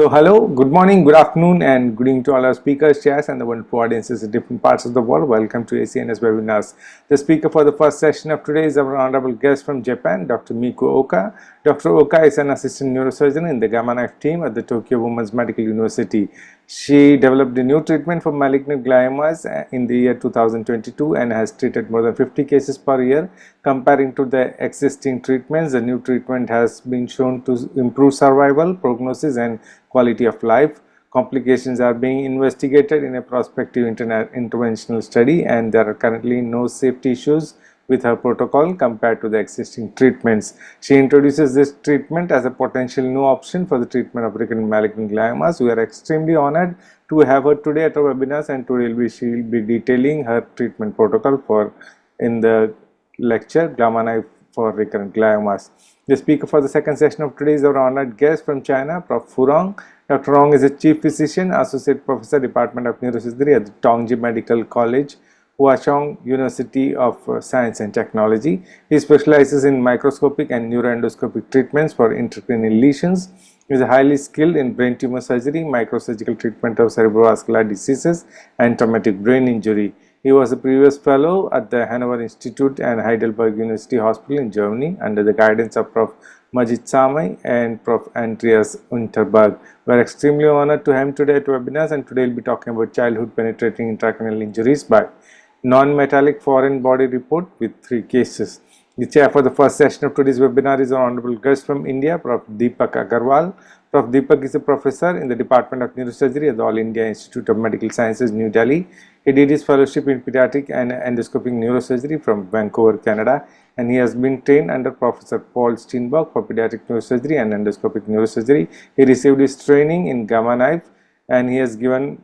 So hello, good morning, good afternoon and good evening to all our speakers, chairs and the wonderful audiences in different parts of the world. Welcome to ACNS webinars. The speaker for the first session of today is our honorable guest from Japan, Dr. Miko Oka. Dr. Oka is an assistant neurosurgeon in the Gamma Knife team at the Tokyo Women's Medical University. She developed a new treatment for malignant gliomas in the year 2022 and has treated more than 50 cases per year. Comparing to the existing treatments, the new treatment has been shown to improve survival, prognosis and quality of life. Complications are being investigated in a prospective interventional study, and there are currently no safety issues with her protocol compared to the existing treatments. She introduces this treatment as a potential new option for the treatment of recurrent malignant gliomas. We are extremely honored to have her today at our webinars, and today she will be detailing her treatment protocol for in the lecture Gamma Knife for recurrent gliomas. The speaker for the second session of today is our honored guest from China, Prof. Fu Rong. Dr. Rong is a chief physician, associate professor, Department of Neurosurgery at the Tongji Medical College, Huazhong University of Science and Technology. He specializes in microscopic and neuroendoscopic treatments for intracranial lesions. He is highly skilled in brain tumor surgery, microsurgical treatment of cerebrovascular diseases, and traumatic brain injury. He was a previous fellow at the Hanover Institute and Heidelberg University Hospital in Germany under the guidance of Prof. Majid Samai and Prof. Andreas Unterberg. We are extremely honored to have him today at webinars, and today we will be talking about childhood penetrating intracranial injuries by non-metallic foreign body report with 3 cases. The chair for the first session of today's webinar is our honorable guest from India, Prof. Deepak Agarwal. Prof. Deepak is a professor in the Department of Neurosurgery at the All India Institute of Medical Sciences, New Delhi. He did his fellowship in pediatric and endoscopic neurosurgery from Vancouver, Canada, and he has been trained under Professor Paul Steenberg for pediatric neurosurgery and endoscopic neurosurgery. He received his training in Gamma Knife, and he has given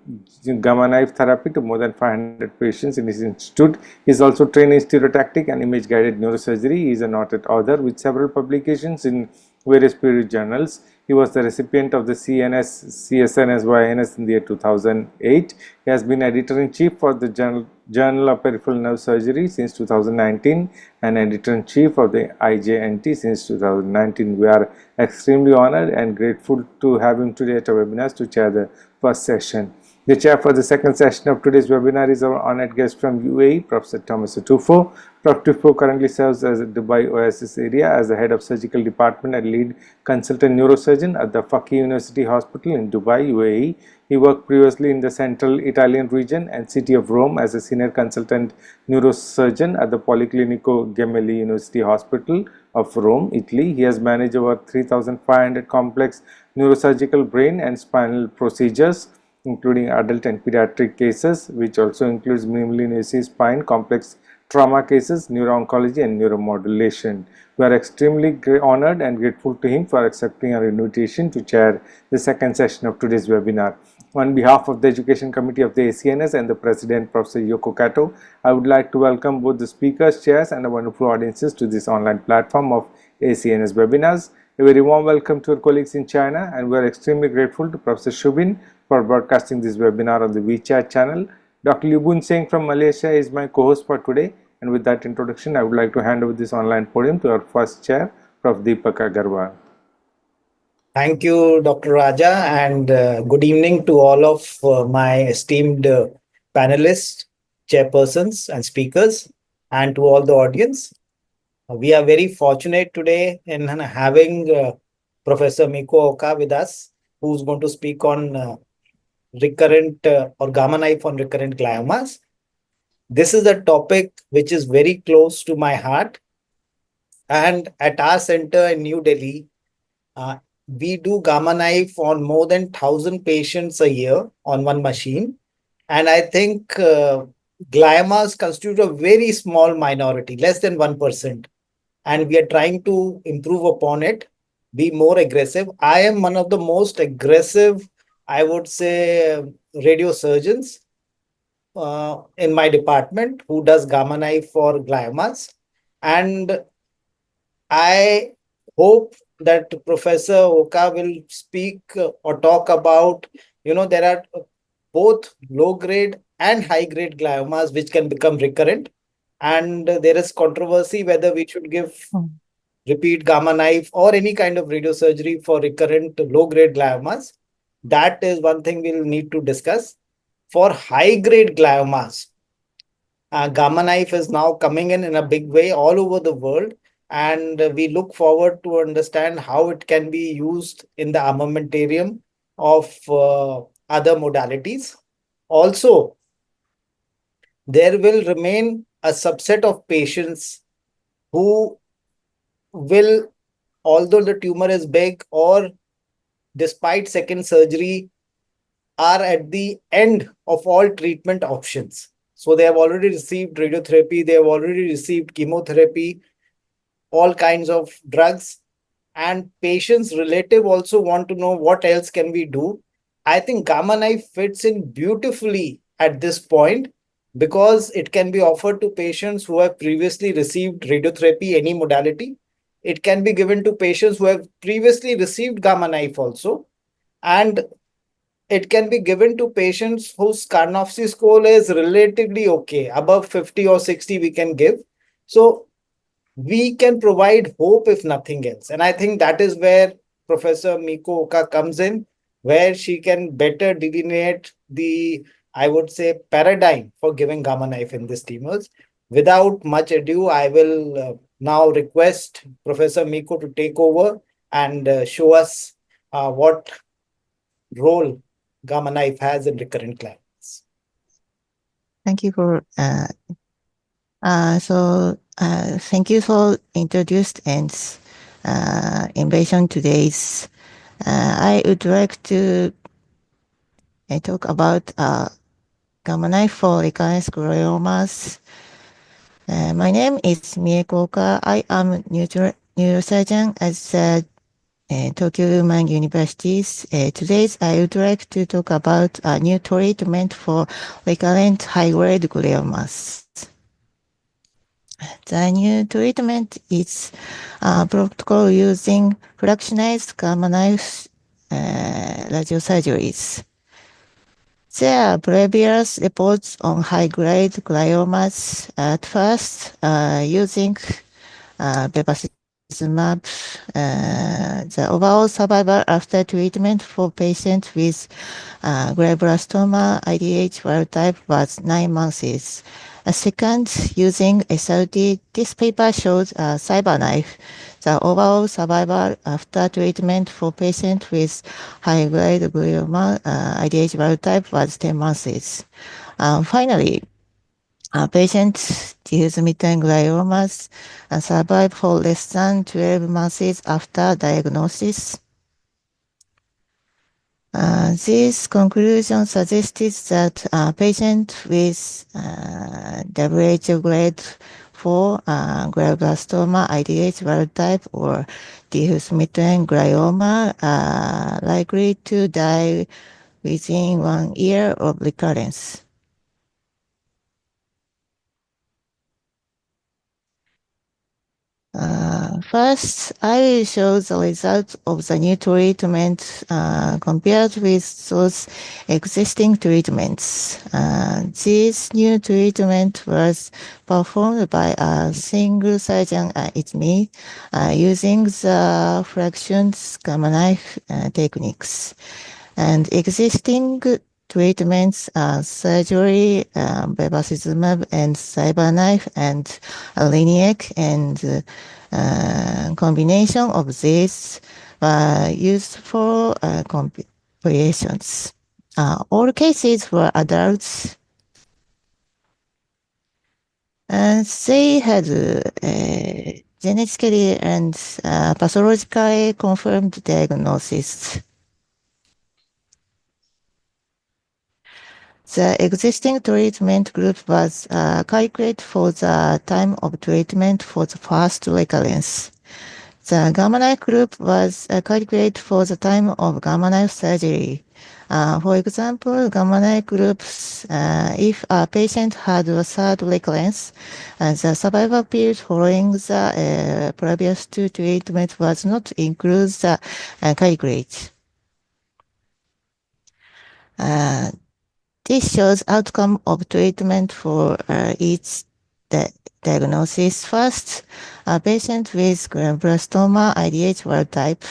Gamma Knife therapy to more than 500 patients in his institute. He is also trained in stereotactic and image guided neurosurgery. He is a noted author with several publications in various peer-reviewed journals. He was the recipient of the CSNS/YNS in the year 2008. He has been editor-in-chief for the Journal of Peripheral Nerve Surgery since 2019 and editor-in-chief of the IJNT since 2019. We are extremely honored and grateful to have him today at our webinars to chair the first session. The chair for the second session of today's webinar is our honored guest from UAE, Professor Thomas Tufo. Prof. Tufo currently serves as a Dubai Oasis area as the head of surgical department and lead consultant neurosurgeon at the Fakih University Hospital in Dubai, UAE. He worked previously in the central Italian region and city of Rome as a senior consultant neurosurgeon at the Policlinico Gemelli University Hospital of Rome, Italy. He has managed over 3,500 complex neurosurgical brain and spinal procedures, including adult and pediatric cases, which also includes minimally invasive spine, complex trauma cases, neuro-oncology and neuromodulation. We are extremely honored and grateful to him for accepting our invitation to chair the second session of today's webinar. On behalf of the Education Committee of the ACNS and the President, Professor Yoko Kato, I would like to welcome both the speakers, chairs and the wonderful audiences to this online platform of ACNS webinars. A very warm welcome to our colleagues in China, and we are extremely grateful to Professor Shubin for broadcasting this webinar on the WeChat channel. Dr. Libun Singh from Malaysia is my co-host for today, and with that introduction, I would like to hand over this online podium to our first chair, Prof. Deepak Agarwal. Thank you, Dr. Raja, and good evening to all of my esteemed panelists, chairpersons and speakers, and to all the audience. We are very fortunate today in having Professor Miko Oka with us, who's going to speak on recurrent or Gamma Knife on recurrent gliomas. This is a topic which is very close to my heart. And at our center in New Delhi, we do Gamma Knife on more than 1,000 patients a year on one machine. And I think gliomas constitute a very small minority, less than 1%. And we are trying to improve upon it, be more aggressive. I am one of the most aggressive, I would say, radiosurgeons in my department who does Gamma Knife for gliomas. And I hope that Professor Oka will speak or talk about, there are both low-grade and high-grade gliomas which can become recurrent. And there is controversy whether we should give repeat Gamma Knife or any kind of radiosurgery for recurrent low-grade gliomas. That is one thing we'll need to discuss. For high grade gliomas, gamma knife is now coming in a big way all over the world, and we look forward to understand how it can be used in the armamentarium of other modalities. Also, there will remain a subset of patients who will, although the tumor is big or despite second surgery, are at the end of all treatment options. So they have already received radiotherapy, they have already received chemotherapy, all kinds of drugs, and patients relative also want to know what else can we do. I think gamma knife fits in beautifully at this point because it can be offered to patients who have previously received radiotherapy, any modality. It can be given to patients who have previously received gamma knife also, and it can be given to patients whose Karnofsky score is relatively okay, above 50 or 60 we can give. So we can provide hope if nothing else. And I think that is where Professor Miko Oka comes in, where she can better delineate the, I would say, paradigm for giving gamma knife in these tumors. Without much ado, I will now request Professor Miko to take over and show us what role gamma knife has in recurrent clients. Thank you for thank you for introduced and invasion today's. I would like to talk about gamma knife for recurrent gliomas. My name is Mieko Oka. I am neurosurgeon at Tokyo Human Universities. Today, I would like to talk about a new treatment for recurrent high-grade gliomas. The new treatment is a protocol using fractionized gamma knife radiosurgeries. There are previous reports on high-grade gliomas at first using bevacizumab. The overall survival after treatment for patients with glioblastoma IDH wild type was 9 months. A second, using SLT, this paper shows a cyber knife. The overall survival after treatment for patients with high-grade glioma IDH wild type was 10 months. Finally, patients with mutant gliomas survive for less than 12 months after diagnosis. This conclusion suggested that patients with WHO grade 4 glioblastoma IDH wild type or diffuse mutant glioma are likely to die within 1 year of recurrence. First, I will show the results of the new treatment compared with those existing treatments. This new treatment was performed by a single surgeon at me using the fractions gamma knife techniques. And existing treatments are surgery, bevacizumab and cyberknife and Liniac, and combination of these were used for complications. All cases were adults, and they had genetically and pathologically confirmed diagnosis. The existing treatment group was calculated for the time of treatment for the first recurrence. The gamma knife group was calculated for the time of gamma knife surgery. For example, gamma knife groups, if a patient had a third recurrence, the survival period following the previous two treatments was not included the calculate. This shows outcome of treatment for each diagnosis. First, a patient with glioblastoma IDH wild type.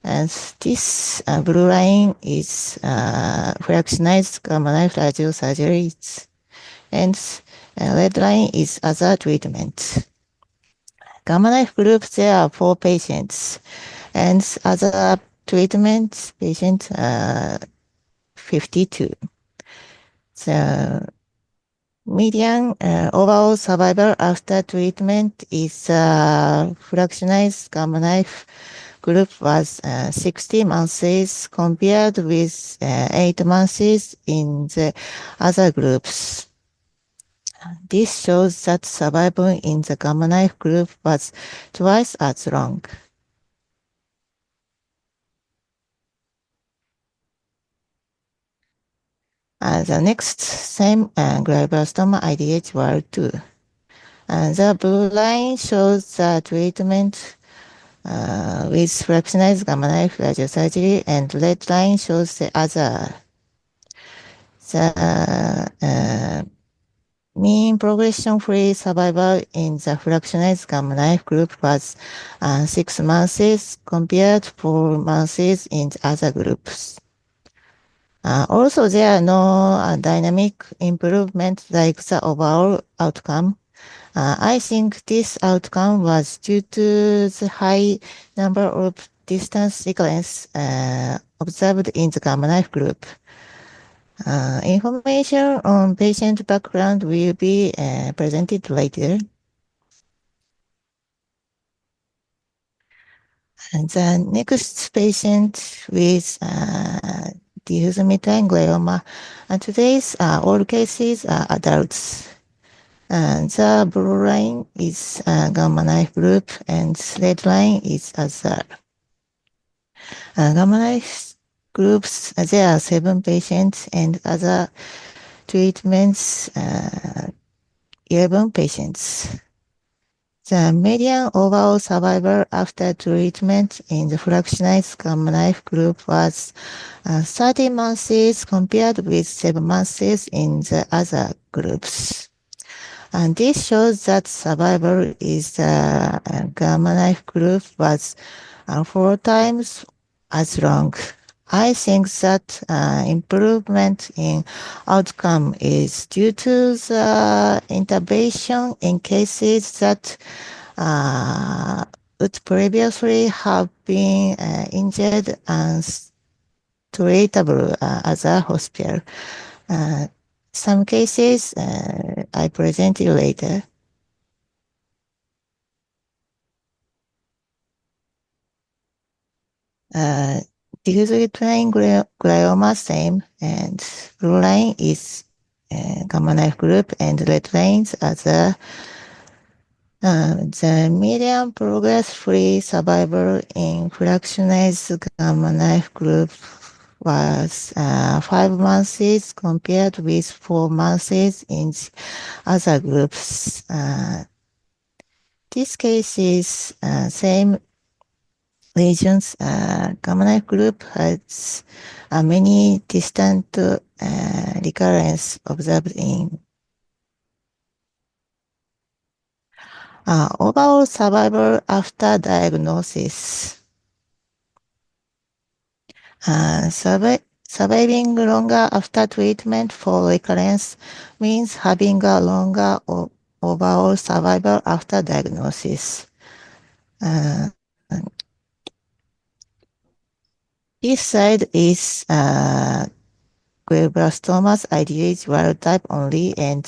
And this blue line is fractionized gamma knife radiosurgeries, and red line is other treatment. Gamma knife group, there are 4 patients, and other treatment patient 52. The median overall survival after treatment is fractionized gamma knife group was 60 months compared with 8 months in the other groups. This shows that survival in the gamma knife group was twice as long. The next, same glioblastoma IDH World 2. The blue line shows the treatment with fractionized gamma knife radiosurgery, and red line shows the other. The mean progression-free survival in the fractionized gamma knife group was 6 months compared to 4 months in the other groups. Also, there are no dynamic improvement like the overall outcome. I think this outcome was due to the high number of distance recurrence observed in the gamma knife group. Information on patient background will be presented later. And the next patient with diffuse midline glioma. And today's all cases are adults. The blue line is gamma knife group, and red line is other. Gamma knife groups, there are 7 patients, and other treatments, 11 patients. The median overall survival after treatment in the fractionized gamma knife group was 30 months compared with 7 months in the other groups. And this shows that survival is the gamma knife group was 4 times as long. I think that improvement in outcome is due to the intervention in cases that would previously have been injured and treatable as a hospital. Some cases I present you later. Diffuse midline glioma same, and blue line is gamma knife group, and red lines are the median progress-free survival in fractionized gamma knife group was 5 months compared with 4 months in other groups. This case is same lesions. Gamma knife group has many distant recurrence observed in overall survival after diagnosis. Surviving longer after treatment for recurrence means having a longer overall survival after diagnosis. This side is glioblastomas IDH wild type only, and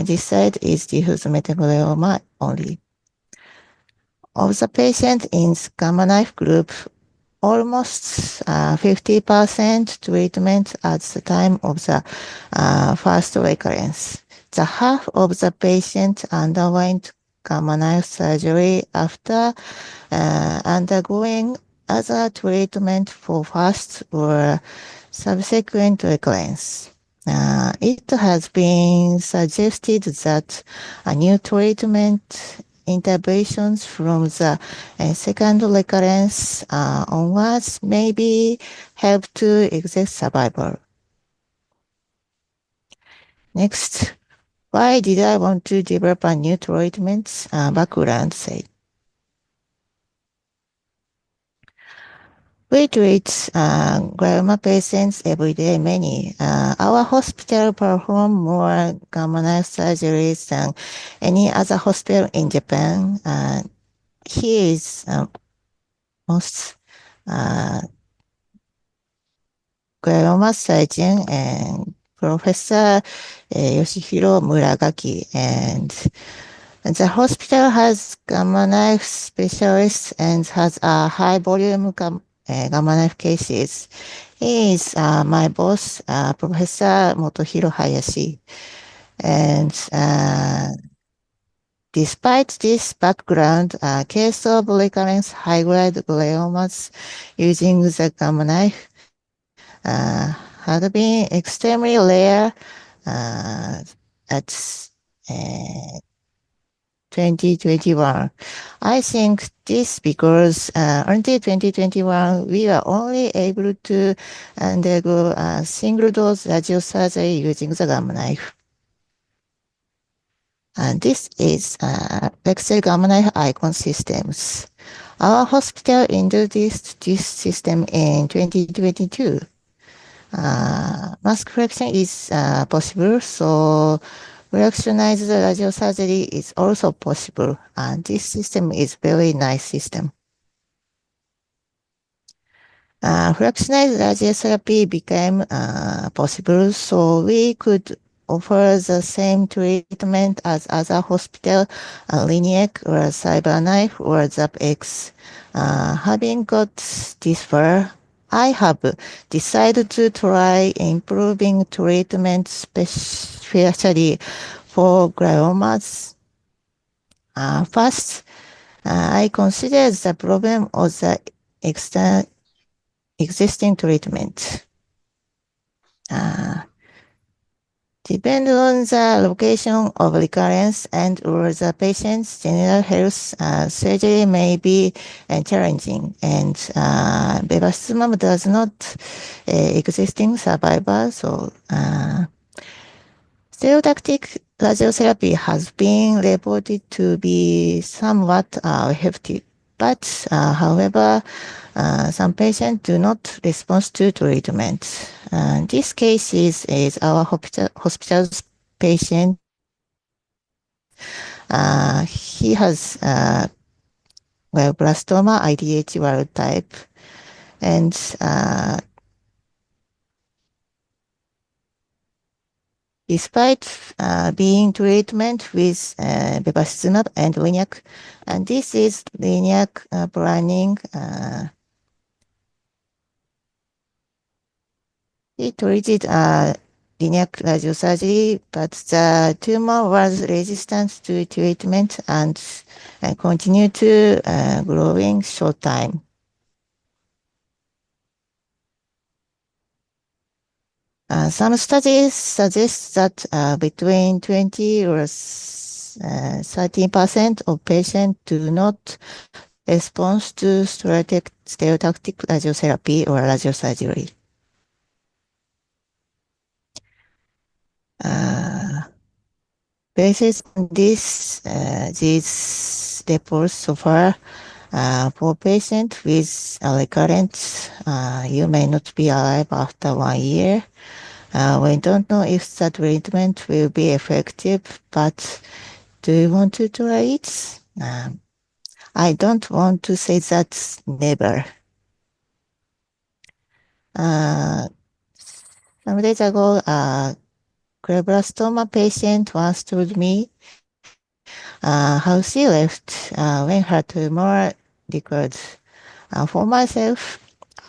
this side is diffuse metaglioma only. Of the patient in gamma knife group, almost 50% treatment at the time of the first recurrence. The half of the patient underwent gamma knife surgery after undergoing other treatment for first or subsequent recurrence. It has been suggested that a new treatment interventions from the second recurrence onwards maybe help to exit survival. Next, why did I want to develop a new treatment? Background say. We treat glioma patients every day, many. Our hospital perform more gamma knife surgeries than any other hospital in Japan. He is most glioma surgeon and Professor Yoshihiro Muragaki. And the hospital has gamma knife specialists and has a high volume gamma knife cases. He is my boss, Professor Motohiro Hayashi. And despite this background, case of recurrence high-grade gliomas using the gamma knife had been extremely rare at 2021. I think this because until 2021, we were only able to undergo a single dose radiosurgery using the gamma knife. And this is Lexel gamma knife icon systems. Our hospital introduced this system in 2022. Mass correction is possible, so reactionize the radiosurgery is also possible, and this system is very nice system. Fractionalized radiotherapy became possible, so we could offer the same treatment as other hospital, Liniac or CyberKnife or ZapX. Having got this far, I have decided to try improving treatment, especially for gliomas. First, I considered the problem of the existing treatment. Depend on the location of recurrence and or the patient's general health, surgery may be challenging, and bevacizumab does not existing survivor, so stereotactic radiotherapy has been reported to be somewhat effective, but however, some patients do not respond to treatment. This case is our hospital's patient. He has glioblastoma IDH wild type, and despite being treatment with bevacizumab and Liniac, and this is Liniac planning. He treated Liniac radiosurgery, but the tumor was resistant to treatment and continued to growing short time. Some studies suggest that between 20 or 13% of patients do not respond to stereotactic radiotherapy or radiosurgery. Based on these reports so far, for patients with recurrent, you may not be alive after 1 year. We don't know if the treatment will be effective, but do you want to try it? I don't want to say that never. Some days ago, glioblastoma patient once told me how she left when her tumor recurred. For myself,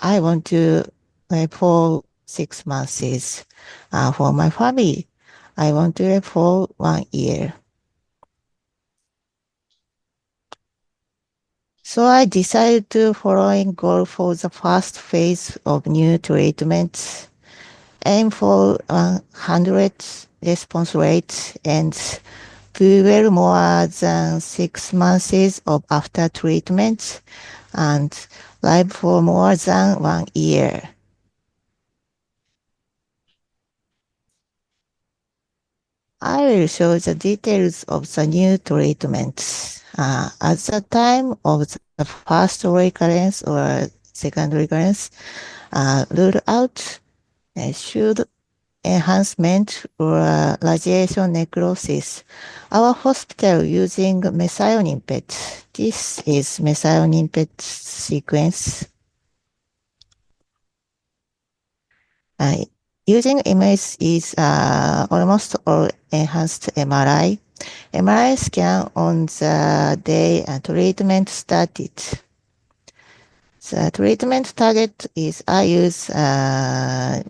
I want to live for 6 months. For my family, I want to live for 1 year. So I decided to following goal for the first phase of new treatment, aim for 100 response rate and do well more than 6 months of after treatment and live for more than 1 year. I will show the details of the new treatment. At the time of the first recurrence or second recurrence, rule out should enhancement or radiation necrosis. Our hospital using methionine PET. This is methionine PET sequence. Using image is almost all enhanced MRI. MRI scan on the day treatment started. The treatment target is I use T1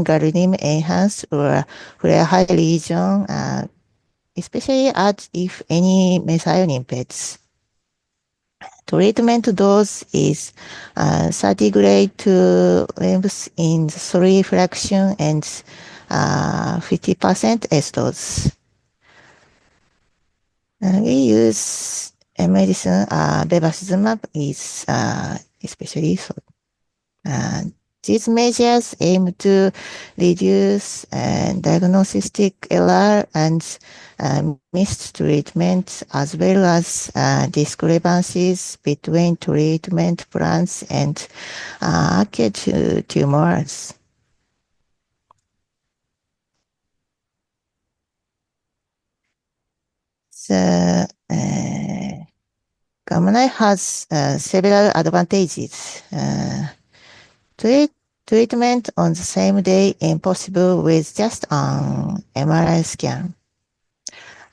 gadolinium enhanced or flare high region, especially at if any methionine PETs. Treatment dose is 30 grade to length in 3 fraction and 50% S dose. We use a medicine, bevacizumab is especially so. These measures aim to reduce diagnostic error and missed treatment, as well as discrepancies between treatment plans and acute tumors. The Gamma knife has several advantages. Treatment on the same day impossible with just an MRI scan.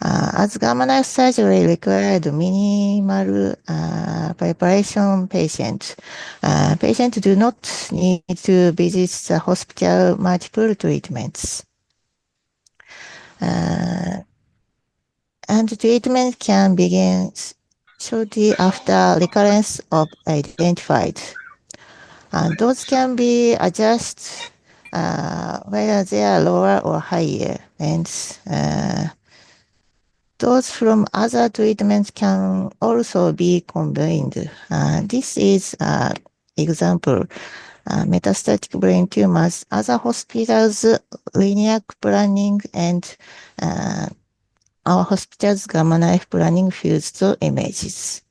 As gamma knife surgery required minimal preparation patients do not need to visit the hospital multiple treatments. And treatment can begin shortly after recurrence of identified. Those can be adjusted whether they are lower or higher, and those from other treatments can also be combined. This is an example. Metastatic brain tumors, other hospitals' linear planning and our hospital's gamma knife planning fused images.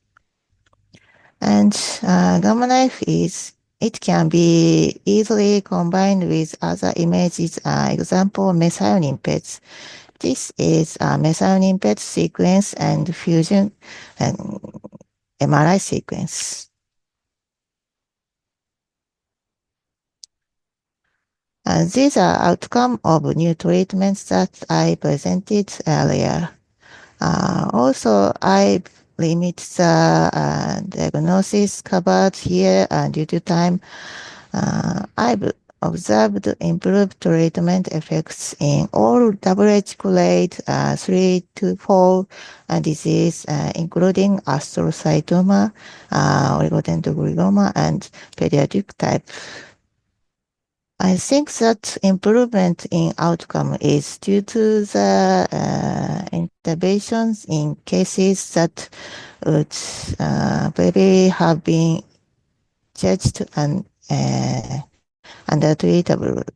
And gamma knife it can be easily combined with other images, example, methionine PETs. This is a methionine PET sequence and fusion and MRI sequence. These are outcome of new treatments that I presented earlier. Also, I limit the diagnosis covered here due to time. I've observed improved treatment effects in all WH grade 3 to 4 disease, including astrocytoma, oligodendroglioma, and pediatric type. I think that improvement in outcome is due to the interventions in cases that would probably have been judged and undertreatable.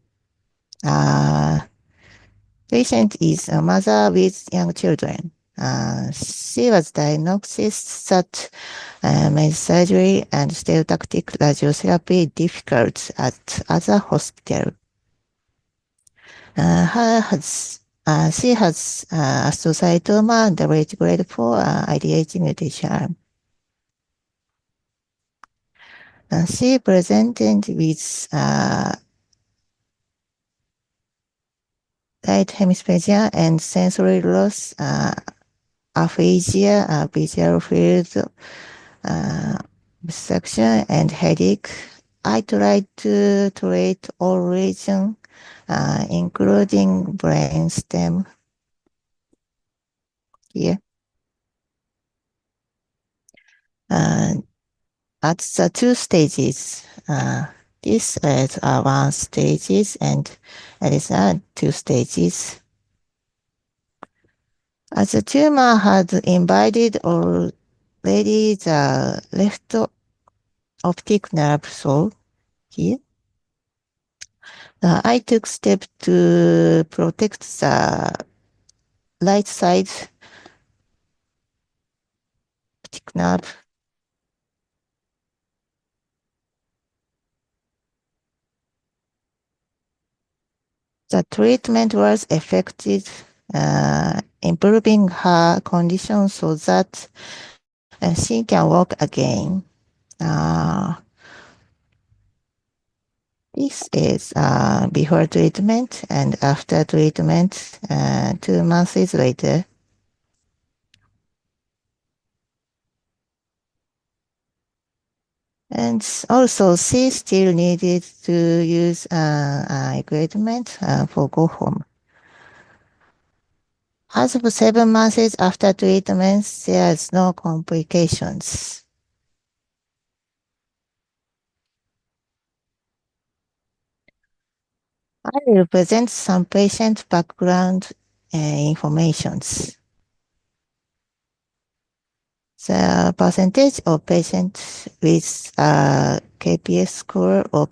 Patient is a mother with young children. She was diagnosed that made surgery and stereotactic radiotherapy difficult at other hospital. She has astrocytoma, WH grade 4, IDH mutation. She presented with right hemisphere and sensory loss, aphasia, visual field obstruction, and headache. I tried to treat all regions, including brain stem here. At the 2 stages, this is 1 stages and it is 2 stages. As the tumor had invaded already the left optic nerve, so here, I took step to protect the right side optic nerve. The treatment was effective, improving her condition so that she can walk again. This is before treatment and after treatment 2 months later. And also, she still needed to use equipment for go home. As of 7 months after treatment, there is no complications. I will present some patient background informations. The percentage of patients with a KPS score of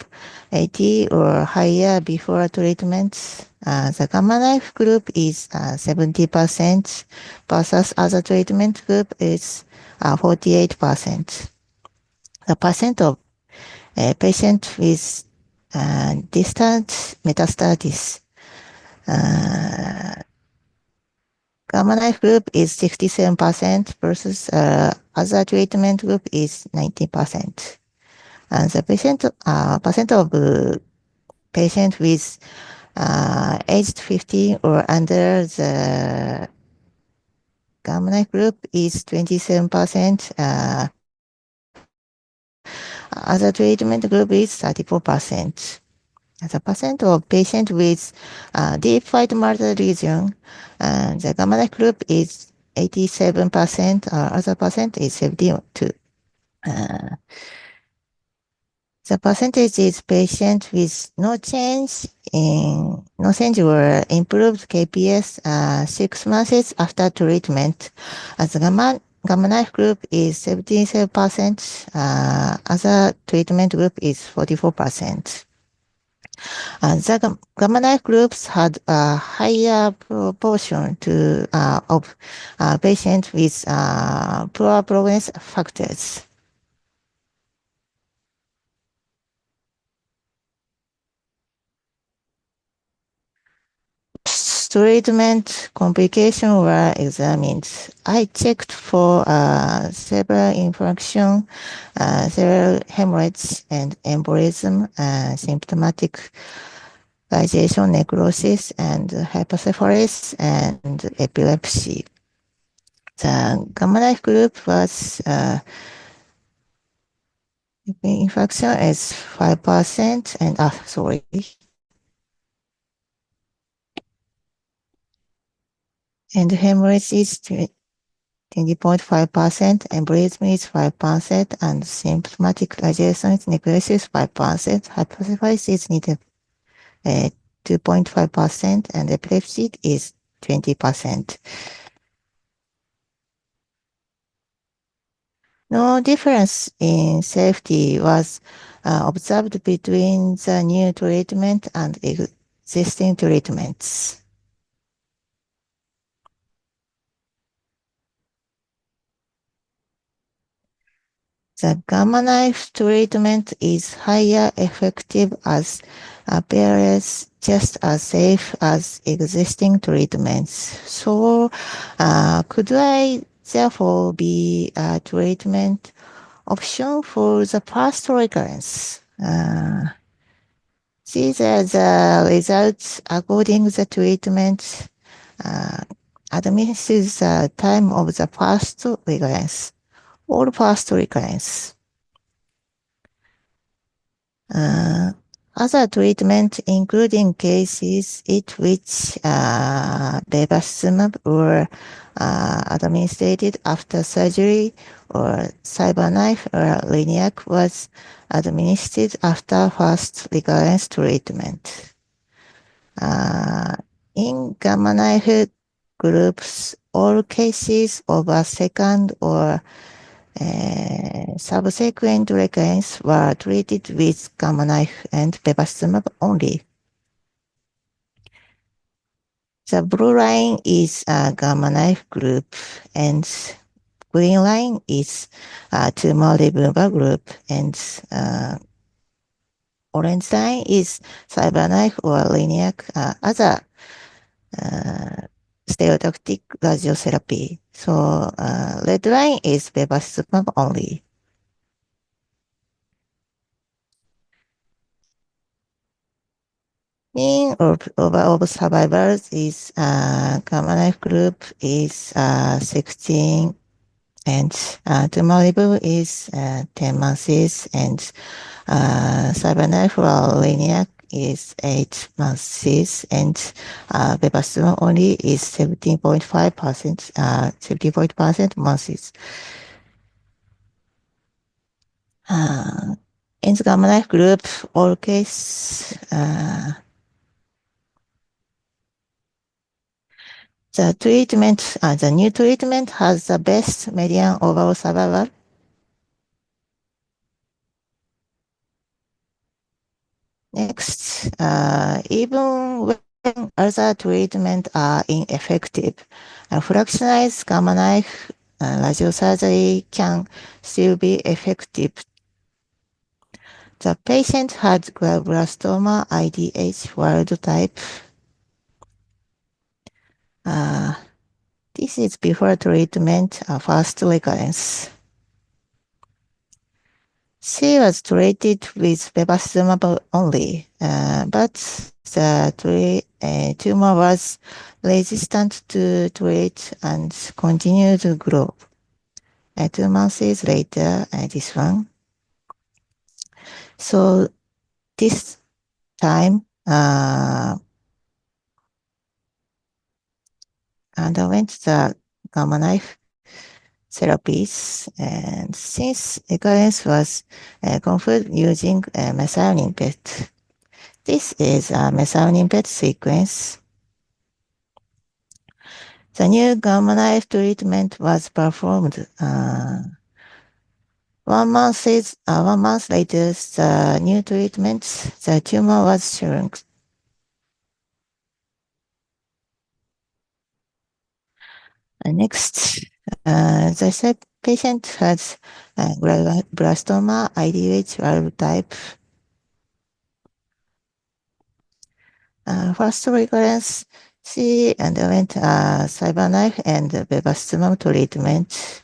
80 or higher before treatment, the Gamma Knife group is 70% versus other treatment group is 48%. The percent of patient with distant metastasis Gamma Knife group is 67% versus other treatment group is 90%. And the percent of patient with aged 50 or under the Gamma Knife group is 27%. Other treatment group is 34%. The percent of patient with deep white matter lesion, the Gamma Knife group is 87%, other percent is 72. The percentage is patient with no change or improved KPS 6 months after treatment. As the Gamma Knife group is 77%, other treatment group is 44%. The Gamma Knife groups had a higher proportion of patients with poor progress factors. Treatment complications were examined. I checked for several infection, several hemorrhage and embolism, symptomatic ligation necrosis, and hypocephalus and epilepsy. The Gamma Knife group was infection is 5% and and hemorrhage is 20.5%, embolism is 5%, and symptomatic ligation necrosis 5%, hypocephalus is 2.5%, and epilepsy is 20%. No difference in safety was observed between the new treatment and existing treatments. The Gamma Knife treatment is higher effective as appears just as safe as existing treatments. So, could I therefore be a treatment option for the past recurrence? These are the results according to the treatment administered the time of the past recurrence. All past recurrence. Other treatment, including cases in which bevacizumab were administered after surgery, or CyberKnife or Liniac was administered after first recurrence treatment. In Gamma Knife groups, all cases of a second or subsequent recurrence were treated with Gamma Knife and bevacizumab only. The blue line is a Gamma Knife group, and green line is a tumor removal group, and orange line is CyberKnife or Liniac, other stereotactic radiotherapy. So red line is bevacizumab only. Mean of survivors is gamma knife group is 16 and tumor level is 10 months and CyberKnife or Liniac is 8 months and bevacizumab only is 17.5%, 70% months. In the gamma knife group, all case the new treatment has the best median overall survival. Next, even when other treatments are ineffective, fractionalized gamma knife radiosurgery can still be effective. The patient had glioblastoma IDH wild type. This is before treatment, first recurrence. She was treated with bevacizumab only, but the tumor was resistant to treat and continued to grow. 2 months later, this one. So this time, underwent the gamma knife therapies, and since recurrence was confirmed using methionine PET. This is a methionine PET sequence. The new gamma knife treatment was performed 1 month later. The new treatment, the tumor was shrunk. Next, the patient has glioblastoma IDH wild type. First recurrence, she underwent CyberKnife and bevacizumab treatment.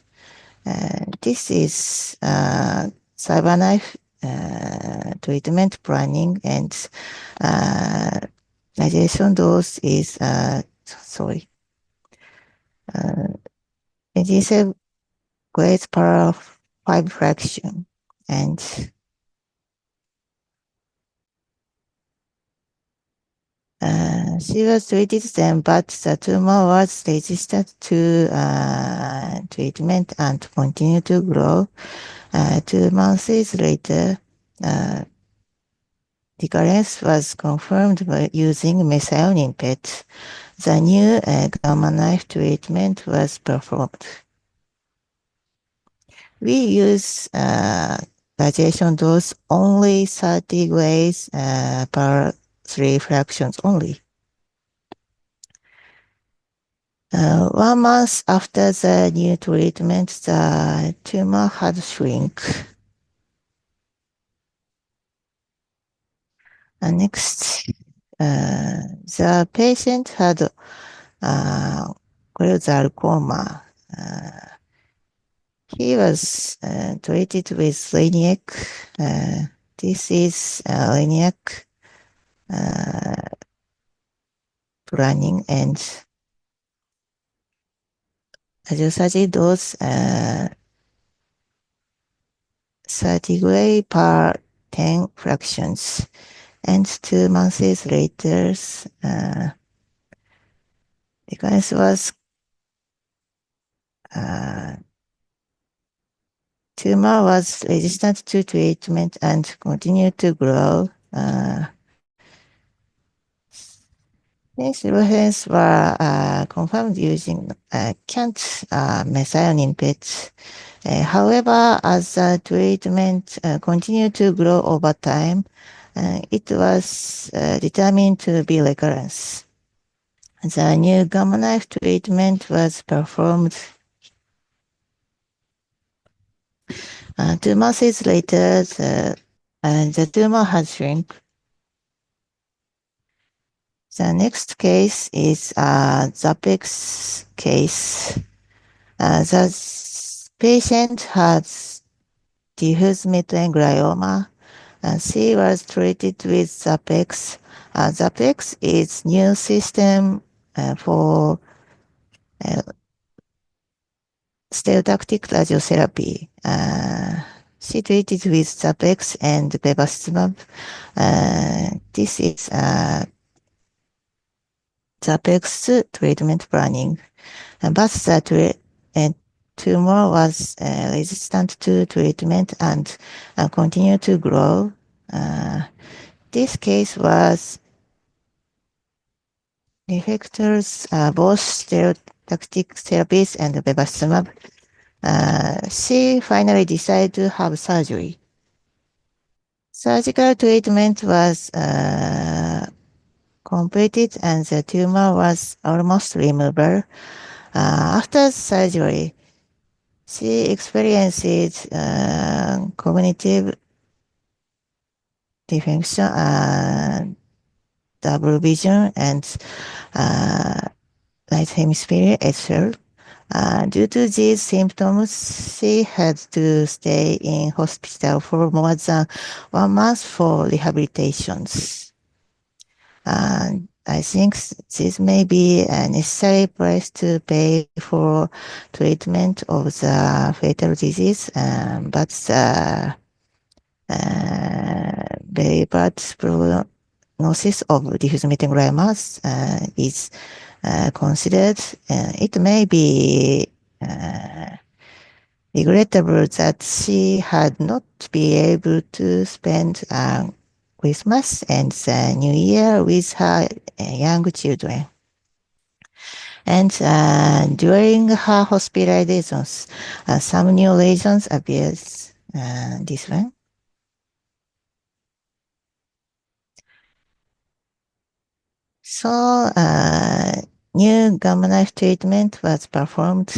This is CyberKnife treatment planning, and radiation dose is radiation grades per 5 fraction, and she was treated then, but the tumor was resistant to treatment and continued to grow. 2 months later, recurrence was confirmed by using methionine PET. The new gamma knife treatment was performed. We use radiation dose only 30 grays per 3 fractions only. 1 month after the new treatment, the tumor had shrunk. Next, the patient had glioblastoma. He was treated with Liniac. This is Liniac planning, and radiosurgery dose 30 gray per 10 fractions. And 2 months later, recurrence was tumor was resistant to treatment and continued to grow. These references were confirmed using Kant's methionine PET. However, as the treatment continued to grow over time, it was determined to be recurrence. The new gamma knife treatment was performed 2 months later. The and the tumor has shrunk. The next case is Zapex case. The patient has diffuse midline glioma, and she was treated with Zapex. Zapex is new system for stereotactic radiotherapy. She treated with Zapex and bevacizumab. This is Zapex treatment planning. But the tumor was resistant to treatment and continued to grow. This case was effectors both stereotactic therapies and bevacizumab. She finally decided to have surgery. Surgical treatment was completed and the tumor was almost removable. After surgery, she experienced cognitive dysfunction, double vision, and right hemisphere itself. Due to these symptoms, she had to stay in hospital for more than 1 month for rehabilitations. I think this may be a necessary price to pay for treatment of the fatal disease, but the very bad prognosis of diffuse midline gliomas is considered. It may be regrettable that she had not been able to spend Christmas and the New Year with her young children. And during her hospitalizations, some new lesions appeared. This one. So, new gamma knife treatment was performed.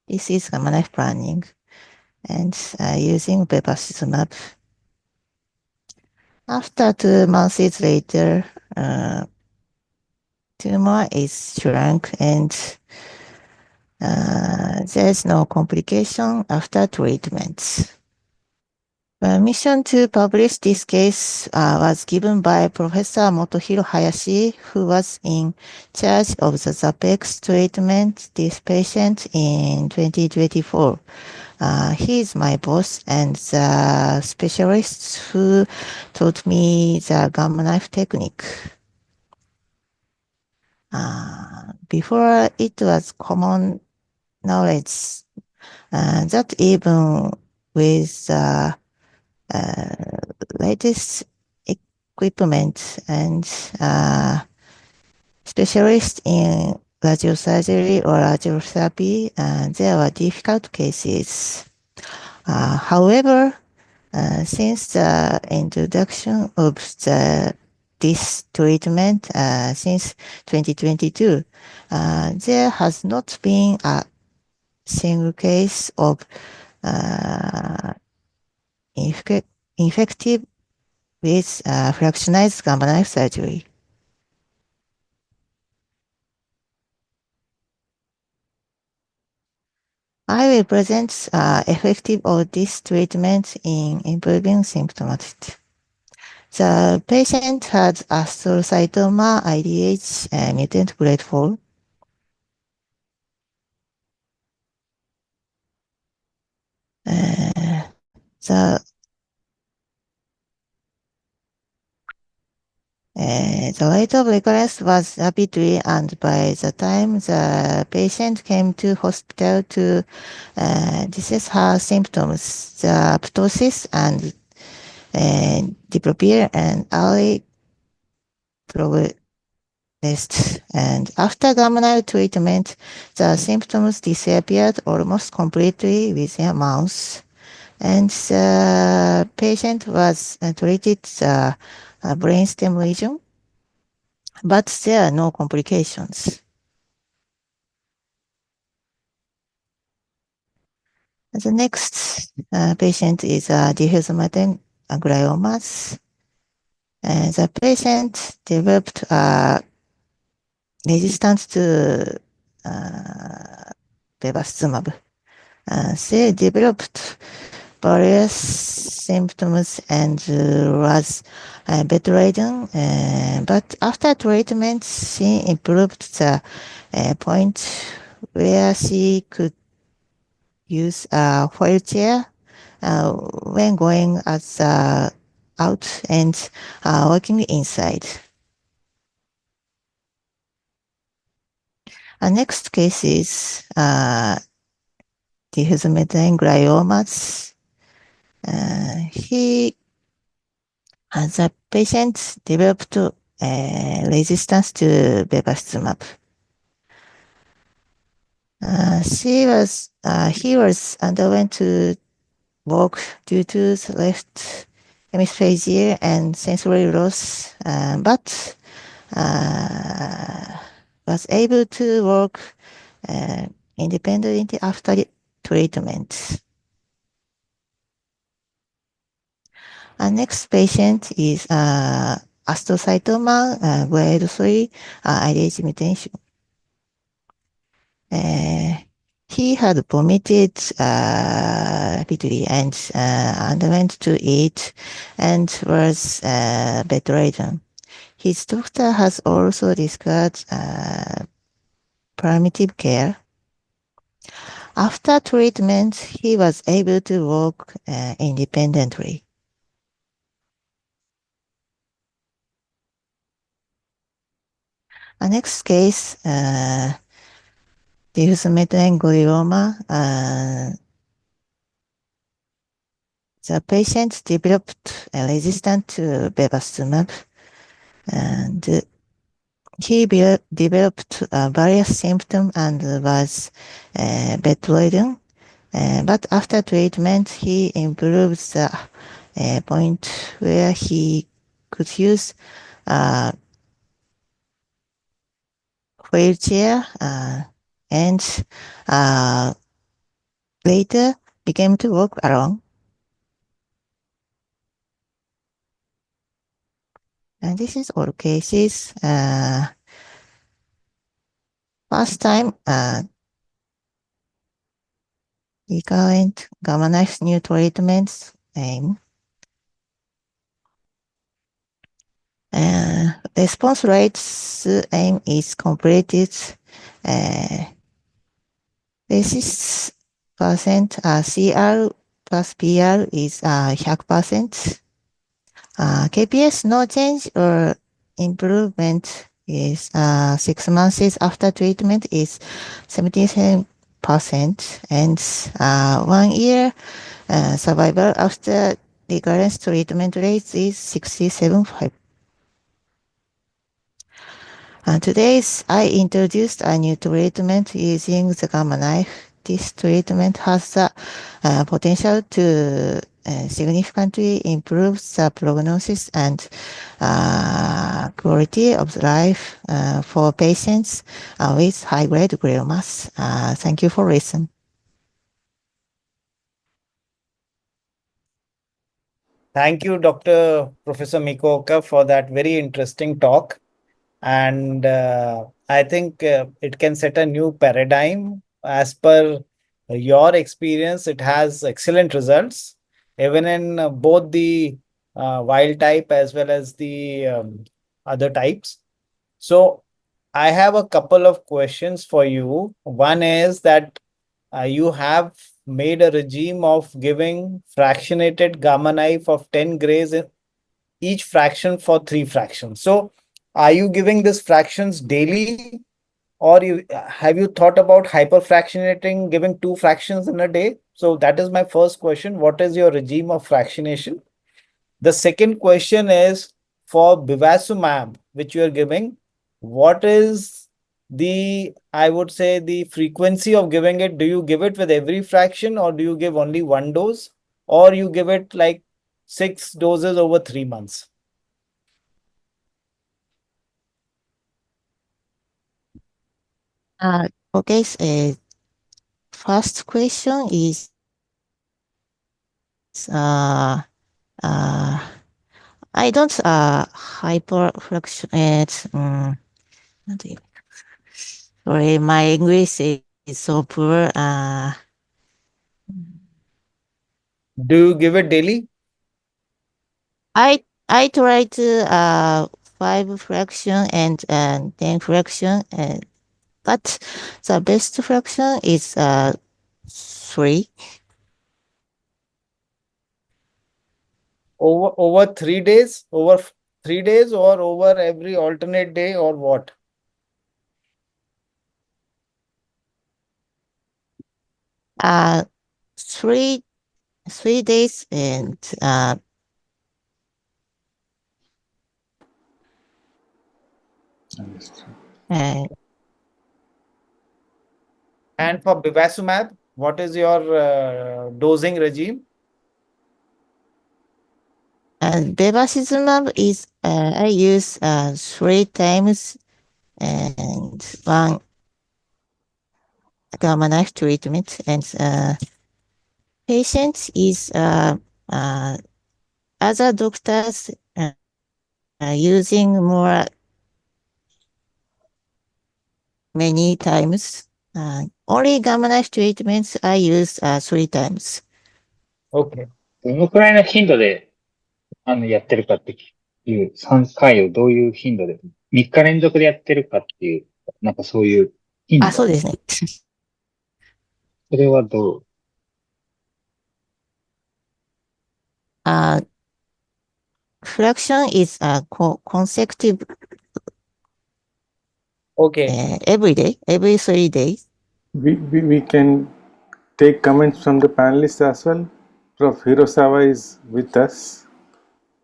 This is gamma knife planning, and using bevacizumab. After 2 months later, tumor is shrunk and there's no complication after treatment. Permission to publish this case was given by Professor Motohiro Hayashi, who was in charge of the Zapex treatment this patient in 2024. He is my boss and the specialist who taught me the gamma knife technique. Before it was common knowledge that even with the latest equipment and specialists in radiosurgery or radiotherapy, there were difficult cases. However, since the introduction of this treatment since 2022, there has not been a single case of infective with fractionized gamma knife surgery. I will present effective of this treatment in improving symptoms. The patient had astrocytoma IDH mutant grade 4. The rate of recurrence was rapidly, and by the time the patient came to hospital to assess her symptoms, the apoptosis and diplopia and early progressed. And after gamma knife treatment, the symptoms disappeared almost completely within a month. And the patient was treated the brainstem lesion, but there are no complications. The next patient is diffuse gliomas. The patient developed resistance to bevacizumab. She developed various symptoms and was bedridden, but after treatment, she improved the point where she could use a wheelchair when going out and working inside. Next case is diffuse gliomas. The patient developed resistance to bevacizumab. He was underwent to walk due to the left hemisphere and sensory loss, but was able to walk independently after treatment. Our next patient is astrocytoma grade 3 IDH mutation. He had vomited repeatedly and underwent to eat and was bedridden. His doctor has also discussed primitive care. After treatment, he was able to walk independently. Our next case, diffuse glioma. The patient developed a resistance to bevacizumab, and he developed various symptoms and was bedridden. But after treatment, he improved the point where he could use wheelchair and later began to walk alone. And this is all cases. First time, recurrent gamma knife new treatments aim. Response rates aim is completed. 36% CR plus PR is 100%. KPS no change or improvement is 6 months after treatment is 77%, and 1 year survival after recurrence treatment rate is 67.5%. Today, I introduced a new treatment using the gamma knife. This treatment has the potential to significantly improve the prognosis and quality of life for patients with high-grade gliomas. Thank you for listening. Thank you, Dr. Professor Mikoka, for that very interesting talk. And I think it can set a new paradigm. As per your experience, it has excellent results, even in both the wild type as well as the other types. So I have a couple of questions for you. One is that you have made a regime of giving fractionated gamma knife of 10 grays in each fraction for 3 fractions. So are you giving these fractions daily, or have you thought about hyperfractionating, giving 2 fractions in a day? So that is my first question. What is your regime of fractionation? The second question is for bevacizumab, which you are giving, what is I would say, the frequency of giving it? Do you give it with every fraction, or do you give only 1 dose, or you give it like 6 doses over 3 months? Okay, first question is uh, uh, I don't hyperfractionate. Sorry, my English is so poor. Do you give it daily? I try to 5 fraction and 10 fraction, but the best fraction is 3. Over 3 days? Over 3 days or over every alternate day or what? Uh, three 3 days and And for bevacizumab, what is your dosing regime? bevacizumab is I use 3 times and one gamma knife treatment, and patients is uh, other doctors using more many times. Only gamma knife treatments I use 3 times. Okay. どのくらいの頻度で、やってるかっていう、3回をどういう頻度で、3日連続でやってるかっていう、なんかそういう頻度。そうですね。それはどうfraction is consecutive Okay. every day, every 3 days. We can take comments from the panelists as well. Prof. Hirosawa is with us.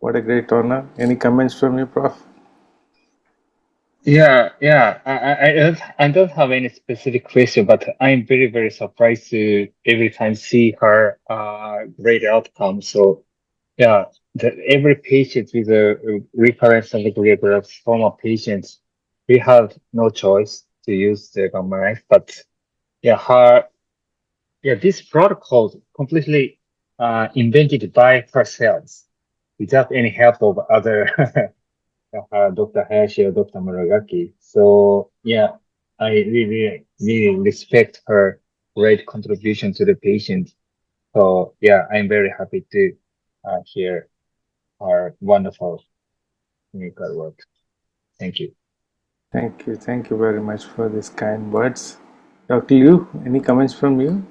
What a great honor. Any comments from you, Prof? Yeah. I don't have any specific question, but I'm very, very surprised to every time see her great outcome. So yeah, every patient with a recurrence of the glioma patients, we have no choice to use the gamma knife. But yeah, this protocol completely invented by herself without any help of other Dr. Hayashi or Dr. Muragaki. So yeah, I really, really respect her great contribution to the patient. So yeah, I'm very happy to hear her wonderful clinical work. Thank you. Thank you. Thank you very much for these kind words. Dr. Liu, any comments from you?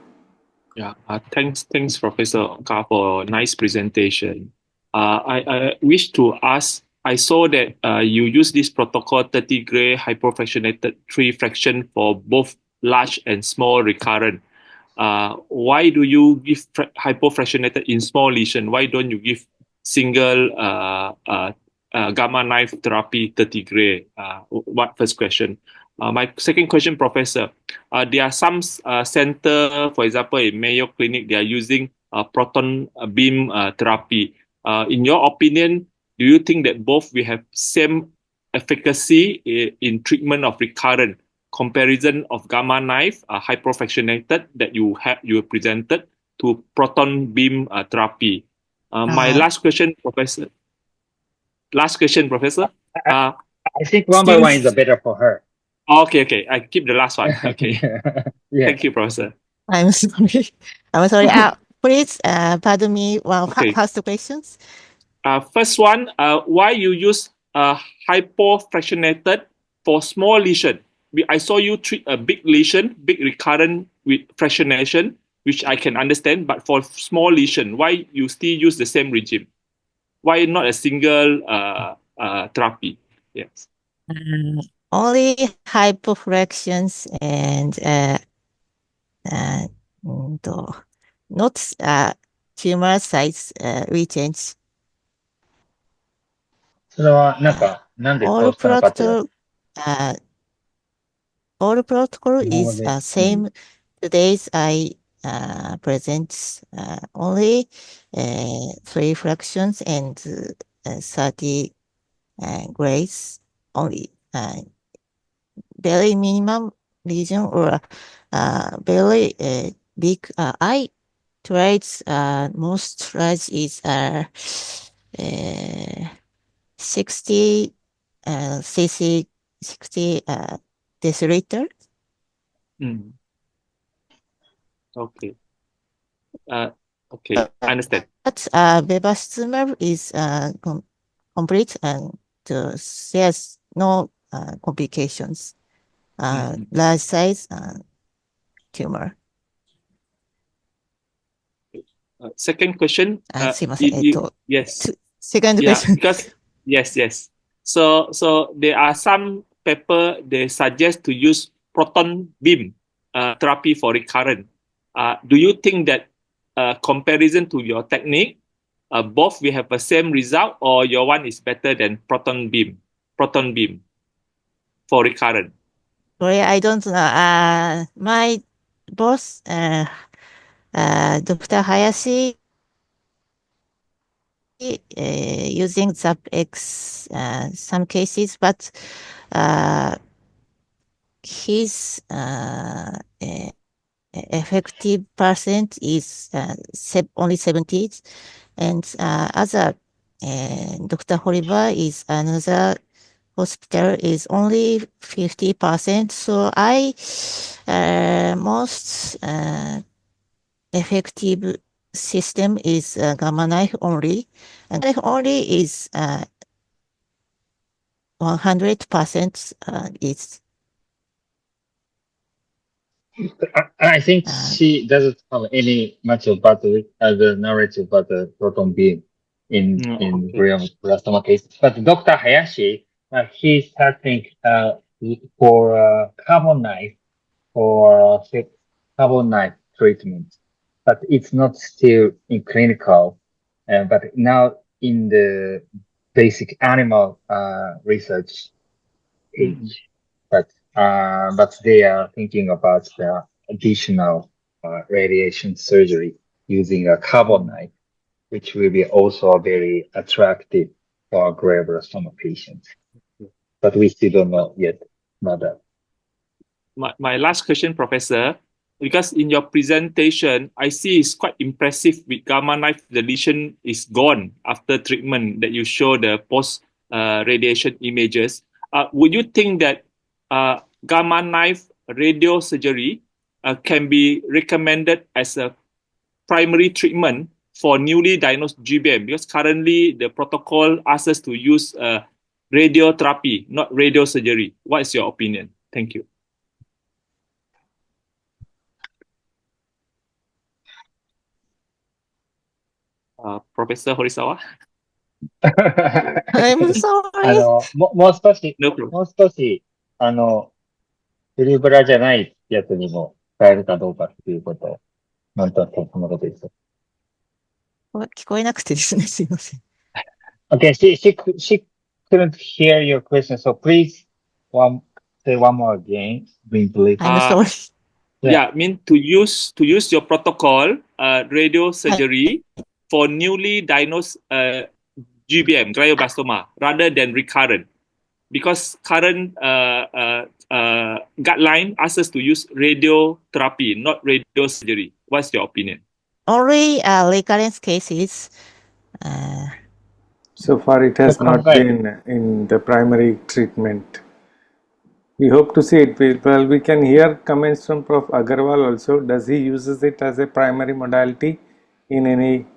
Yeah, thanks, Professor Ka, for a nice presentation. I wish to ask, I saw that you use this protocol 30 gray hypofractionated 3 fraction for both large and small recurrent. Why do you give hypofractionated in small lesion? Why don't you give single gamma knife therapy 30 gray? What first question? My second question, Professor, there are some center, for example, in Mayo Clinic, they are using proton beam therapy. In your opinion, do you think that both will have same efficacy in treatment of recurrent comparison of gamma knife hyperfractionated that you presented to proton beam therapy? My last question, Professor. I think one by one is better for her. Okay. I keep the last one. Okay. Yeah. Thank you, Professor. I'm sorry. Please pardon me. First questions. First one, why you use hypofractionated for small lesion? I saw you treat a big lesion, big recurrent with fractionation, which I can understand. But for small lesion, why you still use the same regime? Why not a single therapy? Yes. Only hypofractions and not tumor size we change. それはなんか、なんでそうしたのかっていうのは all protocol 今ま is で、same. Today's I present only 3 fractions and 30 grays only. Very minimum lesion or very big eye traits, most traits is 60 cc, 60 deciliter. Mm. Okay. Okay, I understand. But bevacizumab is complete and there's no complications. Large size tumor. Second question. すいません。Yes. Second Yeah, question. because yes. So there are some paper they suggest to use proton beam therapy for recurrent. Do you think that comparison to your technique, both we have the same result, or your one is better than proton beam? Proton beam for recurrent. Sorry, I don't know. My boss, Dr. Hayashi, using ZapX some cases, but his effective percent is only 70s, and other Dr. Horiba is another hospital is only 50%. So I most effective system is gamma knife only. And knife only is 100% is. I think she doesn't have any much about the knowledge about the proton beam in glioblastoma case. But Dr. Hayashi, he's starting for carbon knife for carbon knife treatment, but it's not still in clinical. But now in the basic animal research page, but they are thinking about the additional radiation surgery using a carbon knife, which will be also very attractive for glioblastoma patients. But we still don't know yet about that. My last question, Professor, because in your presentation, I see it's quite impressive with gamma knife, the lesion is gone after treatment that you show the post radiation images. Would you think that gamma knife radiosurgery can be recommended as a primary treatment for newly diagnosed GBM? Because currently the protocol asks us to use radiotherapy, not radiosurgery. What is your opinion? Thank you. Professor Horisawa? I'm sorry. もう少し、フルブラじゃないやつにも使えるかどうかっていうことを、なんとなくそのことです。聞こえなくてですね、すいません。Okay, she couldn't hear your question, so please say one more again, please. I'm sorry. Yeah, I mean to use your protocol, radiosurgery for newly diagnosed GBM, glioblastoma, rather than recurrent, because current guideline asks us to use radiotherapy, not radiosurgery. What's your opinion? Only recurrence cases. So far, it has not been in the primary treatment. We hope to see it. Well, we can hear comments from Prof. Agarwal also. Does he uses it as a primary modality in any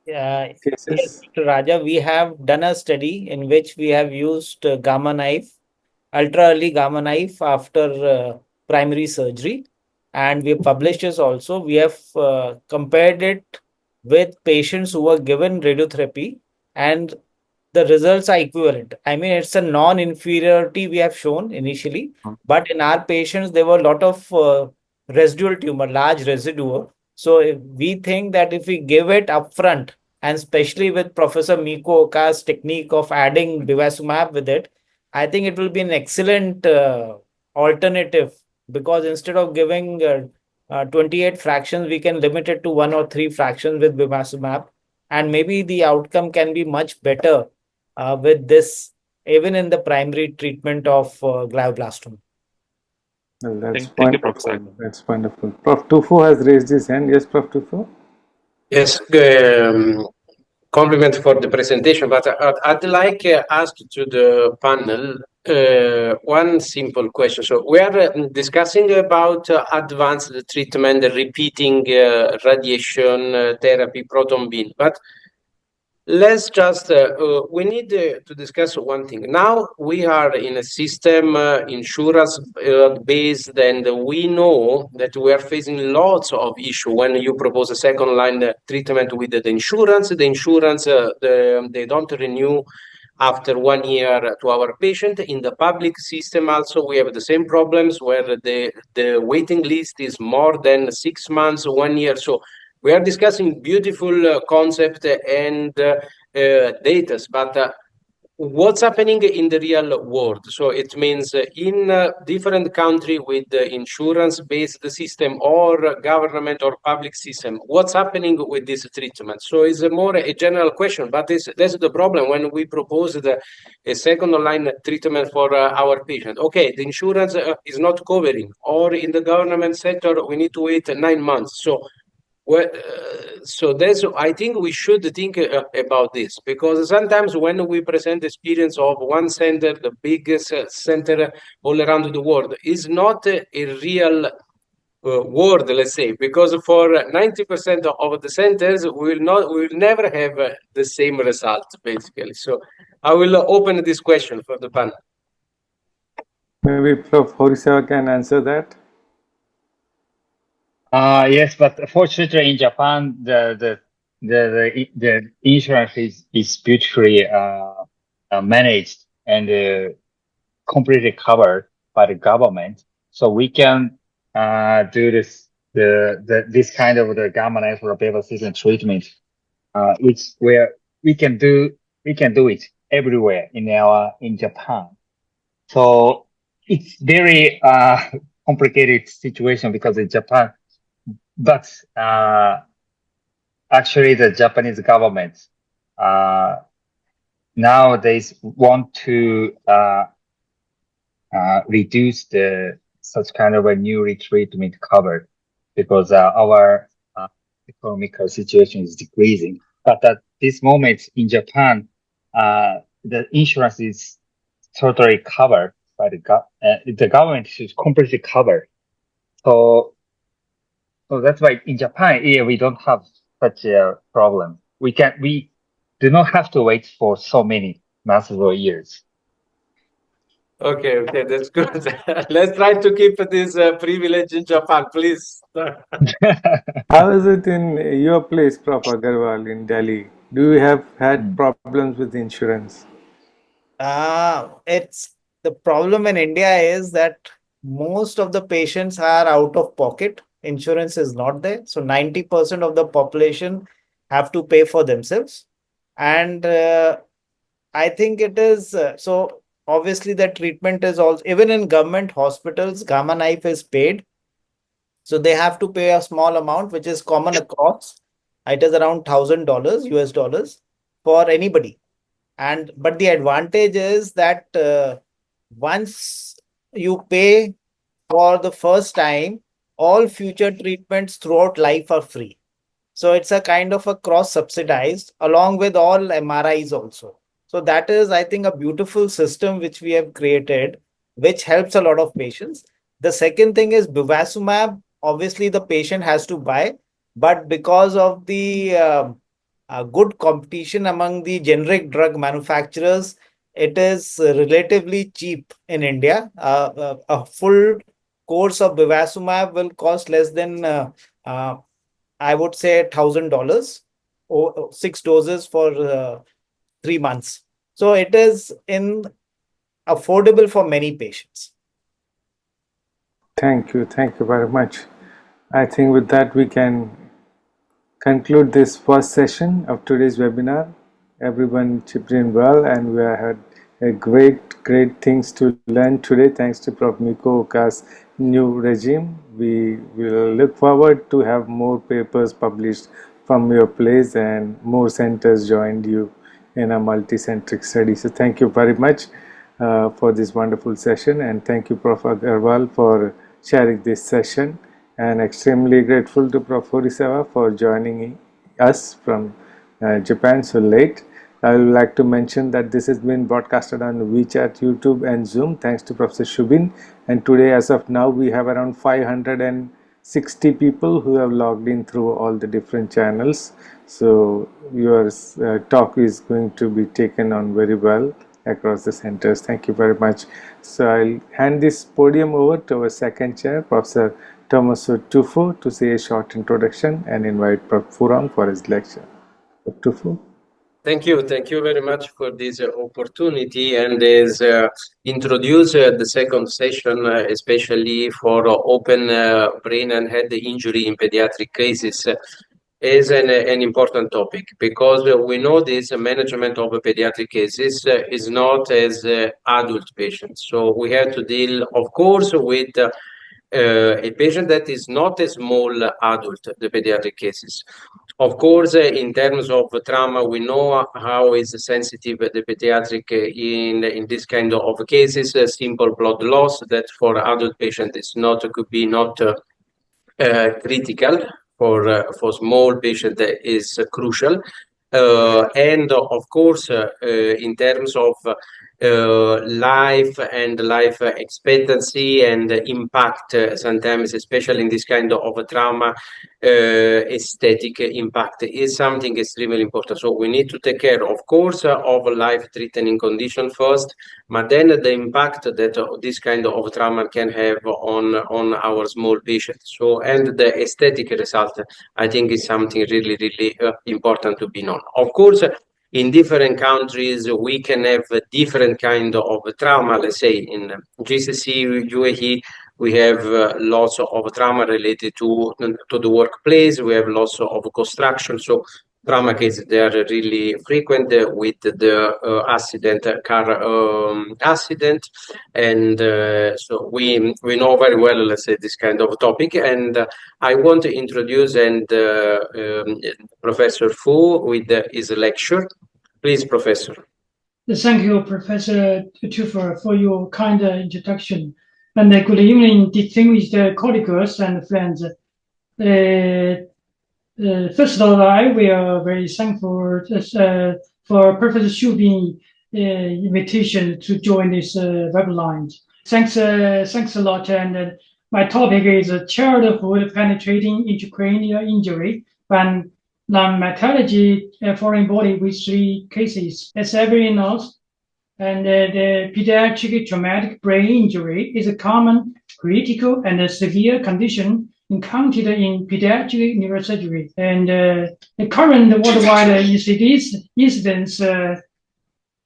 cases? Yes, Mr. Raja, we have done a study in which we have used gamma knife, ultra early gamma knife after primary surgery, and we published this also. We have compared it with patients who were given radiotherapy, and the results are equivalent. I mean, it's a non-inferiority we have shown initially, but in our patients, there were a lot of residual tumor, large residue. So we think that if we give it upfront, and especially with Professor Miko Oka's technique of adding bevacizumab with it, I think it will be an excellent alternative, because instead of giving 28 fractions, we can limit it to 1 or 3 fractions with bevacizumab, and maybe the outcome can be much better with this, even in the primary treatment of glioblastoma. Well, that's Thank you, Professor. wonderful. That's wonderful. Prof. Tufo has raised his hand. Yes, Prof. Tufo? Yes, compliment for the presentation, but I'd like ask to the panel one simple question. So we are discussing about advanced treatment, repeating radiation therapy, proton beam, but let's just we need to discuss one thing. Now we are in a system insurance based, and we know that we are facing lots of issue when you propose a second line treatment with the insurance. The insurance they don't renew after 1 year to our patient. In the public system also we have the same problems where the waiting list is more than 6 months, 1 year. So we are discussing beautiful concept and data, but what's happening in the real world? So it means in different country with the insurance-based system or government or public system, what's happening with this treatment? So it's more a general question, but that's the problem when we propose a second line treatment for our patient. Okay, the insurance is not covering, or in the government sector, we need to wait 9 months. Well, so that's, I think we should think about this, because sometimes when we present experience of one center, the biggest center all around the world, is not a real world, let's say, because for 90% of the centers, we will never have the same result, basically. So I will open this question for the panel. Maybe Prof. Horisawa can answer that. Yes, but fortunately in Japan, the insurance is beautifully managed and completely covered by the government. So we can do this kind of the gamma knife or bevacizumab treatment, which where we can do it everywhere in Japan. So it's very complicated situation because in Japan, but actually the Japanese government nowadays want to reduce the such kind of a new treatment covered because our economical situation is decreasing. But at this moment in Japan, the insurance is totally covered by the government is completely covered. So that's why in Japan, yeah, we don't have such a problem. We do not have to wait for so many months or years. Okay, that's good. Let's try to keep this privilege in Japan, please. How is it in your place, Prof. Agarwal, in Delhi? Do you have had problems with insurance? It's the problem in India is that most of the patients are out of pocket. Insurance is not there. So 90% of the population have to pay for themselves. And I think it is so obviously the treatment is also, even in government hospitals, gamma knife is paid. So they have to pay a small amount, which is common across. It is around $1,000 US dollars for anybody. And but the advantage is that once you pay for the first time, all future treatments throughout life are free. So it's a kind of a cross subsidized along with all MRIs also. So that is, I think, a beautiful system which we have created, which helps a lot of patients. The second thing is bevacizumab. Obviously, the patient has to buy, but because of the good competition among the generic drug manufacturers, it is relatively cheap in India. A full course of bevacizumab will cost less than I would say $1,000 or 6 doses for 3 months. So it is affordable for many patients. Thank you. Thank you very much. I think with that we can conclude this first session of today's webinar. Everyone chipped in well, and we had a great things to learn today thanks to Prof. Miko Oka's new regime. We will look forward to have more papers published from your place and more centers joined you in a multi-centric study. So thank you very much for this wonderful session, and thank you, Prof. Agarwal, for sharing this session, and extremely grateful to Prof. Horisawa for joining us from Japan so late. I would like to mention that this has been broadcasted on WeChat, YouTube and Zoom thanks to Professor Shubin, and today as of now we have around 560 people who have logged in through all the different channels. So your talk is going to be taken on very well across the centers. Thank you very much. So I'll hand this podium over to our second chair, Professor Tommaso Tuffo, to say a short introduction and invite Prof. Furam for his lecture. Prof. Tuffo. Thank you very much for this opportunity, and as introduce the second session, especially for open brain and head injury in pediatric cases, is an important topic, because we know this management of pediatric cases is not as adult patients. So we have to deal, of course, with a patient that is not a small adult, the pediatric cases. Of course, in terms of trauma, we know how is sensitive the pediatric in this kind of cases. Simple blood loss that for adult patient is not could be not critical. For small patient is crucial. And of course, in terms of life and life expectancy and impact, sometimes, especially in this kind of trauma, aesthetic impact is something extremely important. So we need to take care, of course, of life-threatening condition first, but then the impact that this kind of trauma can have on our small patients. So, and the aesthetic result, I think, is something really, really important to be known. Of course, in different countries, we can have a different kind of trauma. Let's say in GCC, UAE, we have lots of trauma related to the workplace. We have lots of construction. So trauma cases, they are really frequent with the car accident. And so we know very well, let's say, this kind of topic. And I want to introduce Professor Fu with his lecture. Please, Professor. Thank you, Professor Tuffo, for your kind introduction. And good evening, distinguished colleagues and friends. First of all, we are very thankful for Professor Shubin's invitation to join this webinar. Thanks a lot. And my topic is childhood penetrating intracranial injury and non-metallurgy foreign body with 3 cases. As everyone knows, and the pediatric traumatic brain injury is a common, critical, and severe condition encountered in pediatric neurosurgery. And the current worldwide incidence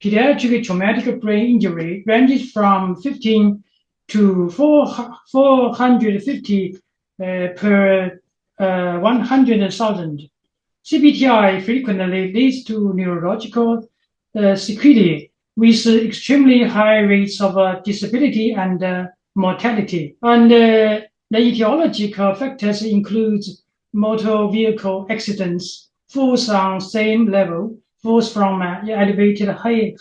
pediatric traumatic brain injury ranges from 15 to 450 per 100,000. CPTI frequently leads to neurological sequelae with extremely high rates of disability and mortality. And the etiological factors include motor vehicle accidents, falls on same level, falls from elevated height,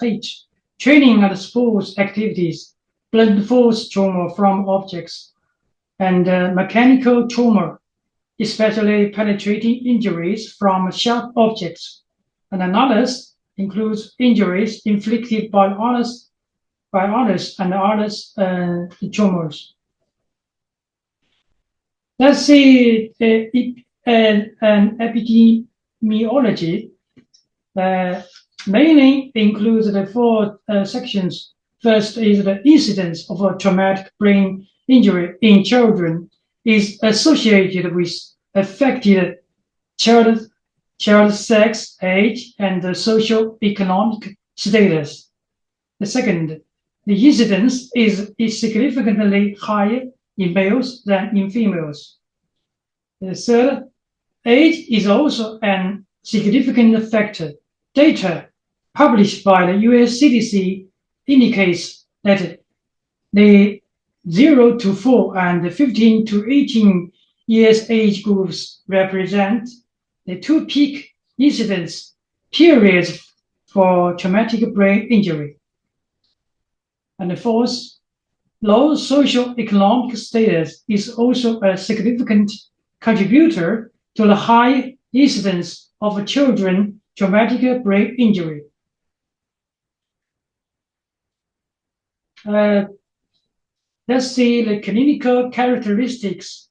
training and sports activities, blunt force trauma from objects, and mechanical trauma, especially penetrating injuries from sharp objects. And others includes injuries inflicted by others and others traumas. Let's see an epidemiology. Mainly includes the 4 sections. First is the incidence of a traumatic brain injury in children is associated with affected child sex, age, and the socio-economic status. The second, the incidence is significantly higher in males than in females. The third, age is also a significant factor. Data published by the US CDC indicates that the 0 to 4 and 15 to 18 years age groups represent the 2 peak incidence periods for traumatic brain injury. And the fourth, low social-economic status is also a significant contributor to the high incidence of children traumatic brain injury. Let's see the clinical characteristics.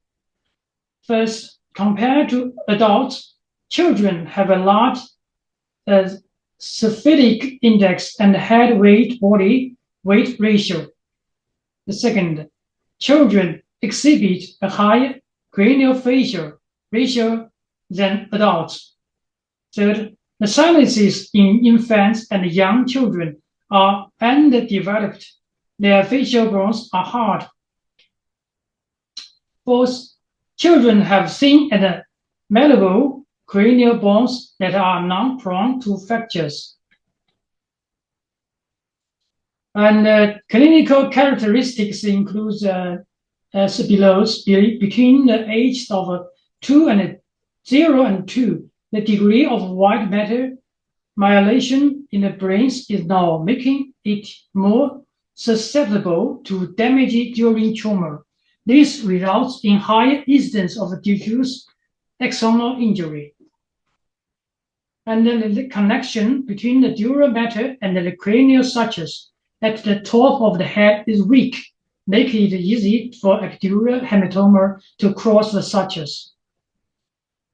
First, compared to adults, children have a large syphilitic index and head weight body weight ratio. The second, children exhibit a higher craniofacial ratio than adults. Third, the sinuses in infants and young children are underdeveloped. Their facial bones are hard. Fourth, children have thin and malleable cranial bones that are non-prone to fractures. And clinical characteristics include as below, between the ages of 0 and 2, the degree of white matter myelination in the brains is now making it more susceptible to damage during trauma. This results in higher incidence of diffuse axonal injury. And then the connection between the dural matter and the cranial sutures at the top of the head is weak, making it easy for epidural hematoma to cross the sutures.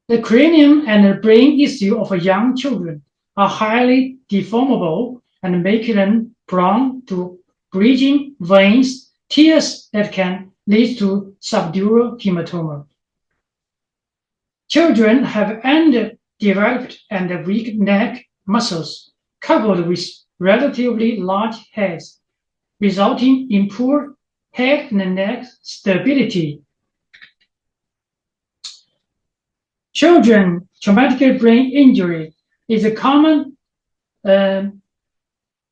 The cranium and the brain issue of young children are highly deformable and make them prone to bridging veins, tears that can lead to subdural hematoma. Children have underdeveloped and weak neck muscles coupled with relatively large heads, resulting in poor head and neck stability. Children traumatic brain injury is a common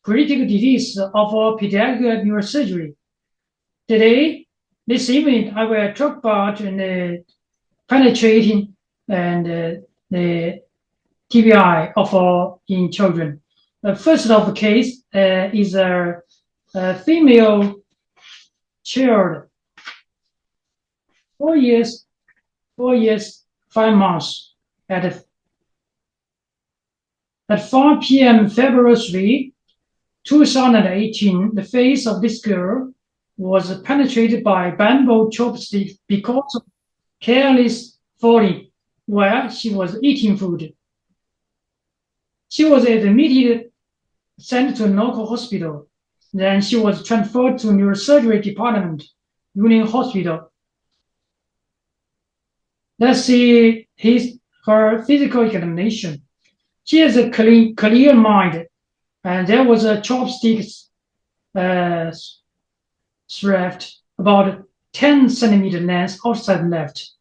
critical disease of pediatric neurosurgery. Today, this evening, I will talk about the penetrating and the TBI of in children. The first of the case is a female child, 4 years, 5 months, at 5 p.m. February 3, 2018, the face of this girl was penetrated by bamboo chopsticks because of careless falling while she was eating food. She was admitted, sent to a local hospital. Then she was transferred to neurosurgery department, Union Hospital. Let's see her physical examination. She has a clear mind, and there was a chopstick shaft about 10 centimeter length outside left.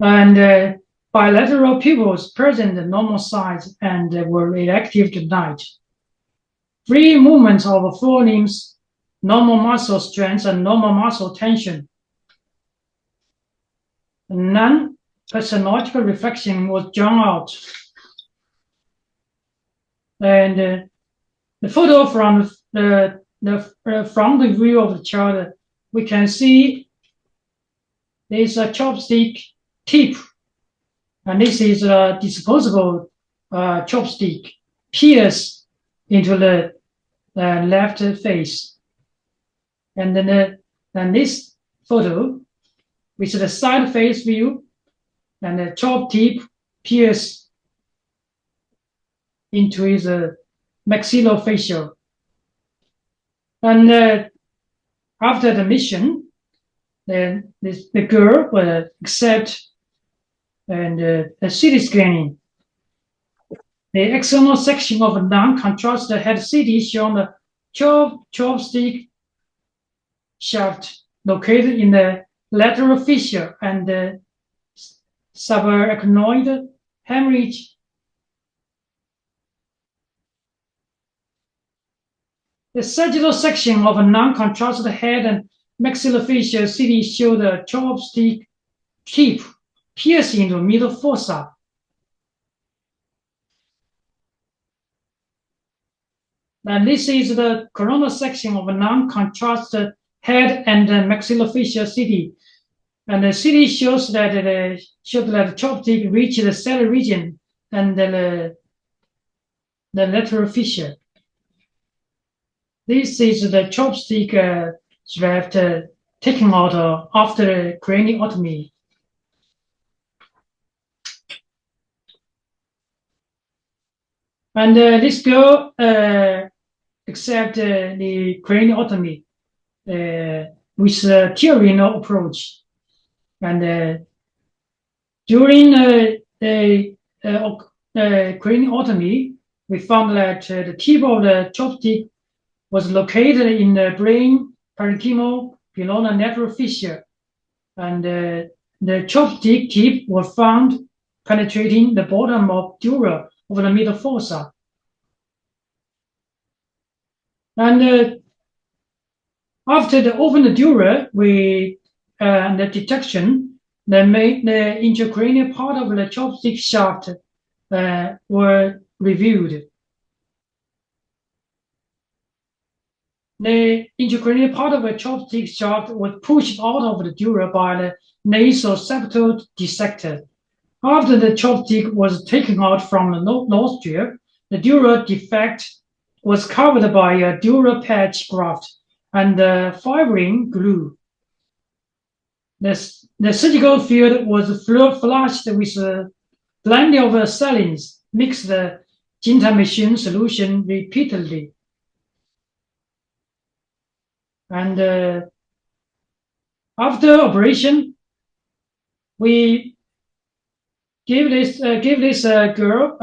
And bilateral pupils present at normal size and were reactive to light. Free movements of forelimbs, normal muscle strength, and normal muscle tension. Non-pathological reflection was drawn out. And the photo from from the view of the child, we can see there's a chopstick tip, and this is a disposable chopstick pierced into the left face. And then this photo, which is the side face view, and the chop tip pierced into his maxillofacial. And after the mission, then the girl will accept and a CT scanning. The external section of a non-contrast head CT shown the chopstick shaft located in the lateral fissure and the subarachnoid hemorrhage. The sagittal section of a non-contrasted head and maxillofacial CT show the chopstick tip piercing into middle fossa. And this is the coronal section of a non-contrasted head and maxillofacial CT. And the CT shows that the chopstick reached the cell region and the lateral fissure. This is the chopstick graft taken out after craniotomy. And this girl accepted the craniotomy with a theorenal approach. And during the craniotomy, we found that the tip of the chopstick was located in the brain parenchymal below the lateral fissure. And the chopstick tip was found penetrating the bottom of dura of the middle fossa. And after the open dura, the detection, the intracranial part of the chopstick shaft were reviewed. The intracranial part of the chopstick shaft was pushed out of the dura by the nasal septal dissector. After the chopstick was taken out from the nostril, the dura defect was covered by a dura patch graft and fibrin glue. The surgical field was flushed with plenty of salines, mixed the gentamicin solution repeatedly. And after operation, we give this girl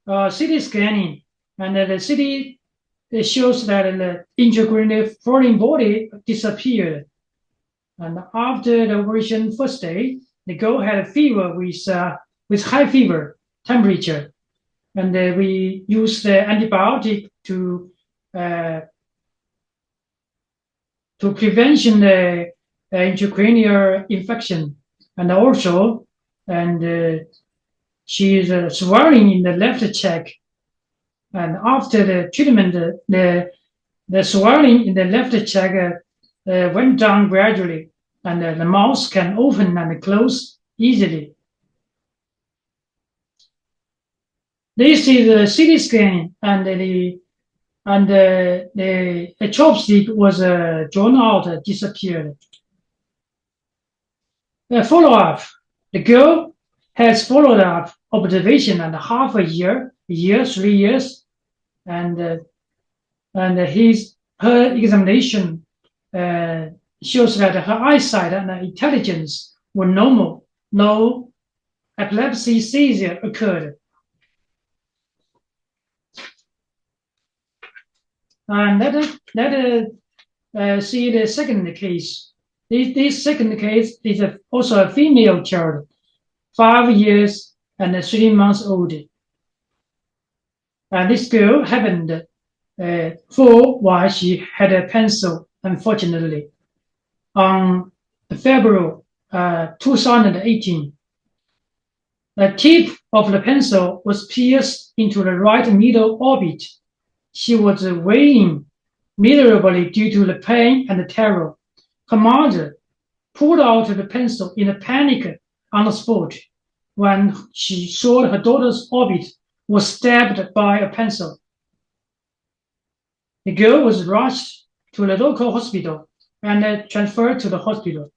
CT scanning, and the CT shows that the intracranial foreign body disappeared. And after the operation first day, the girl had a fever with high fever temperature, and we used the antibiotic to prevention the intracranial infection, and also she is swelling in the left cheek. And after the treatment, the swelling in the left cheek went down gradually, and the mouth can open and close easily. This is the CT scan, and the chopstick was drawn out, disappeared. Follow-up. The girl has followed up observation and half a year, 3 years, and her examination shows that her eyesight and intelligence were normal. No epilepsy seizure occurred. And let see the second case. This second case is also a female child, 5 years and 3 months old. And this girl happened fall while she had a pencil, unfortunately, on February 2018. The tip of the pencil was pierced into the right middle orbit. She was weighing miserably due to the pain and the terror. Her mother pulled out the pencil in a panic on the spot when she saw her daughter's orbit was stabbed by a pencil. The girl was rushed to the local hospital and transferred to the hospital.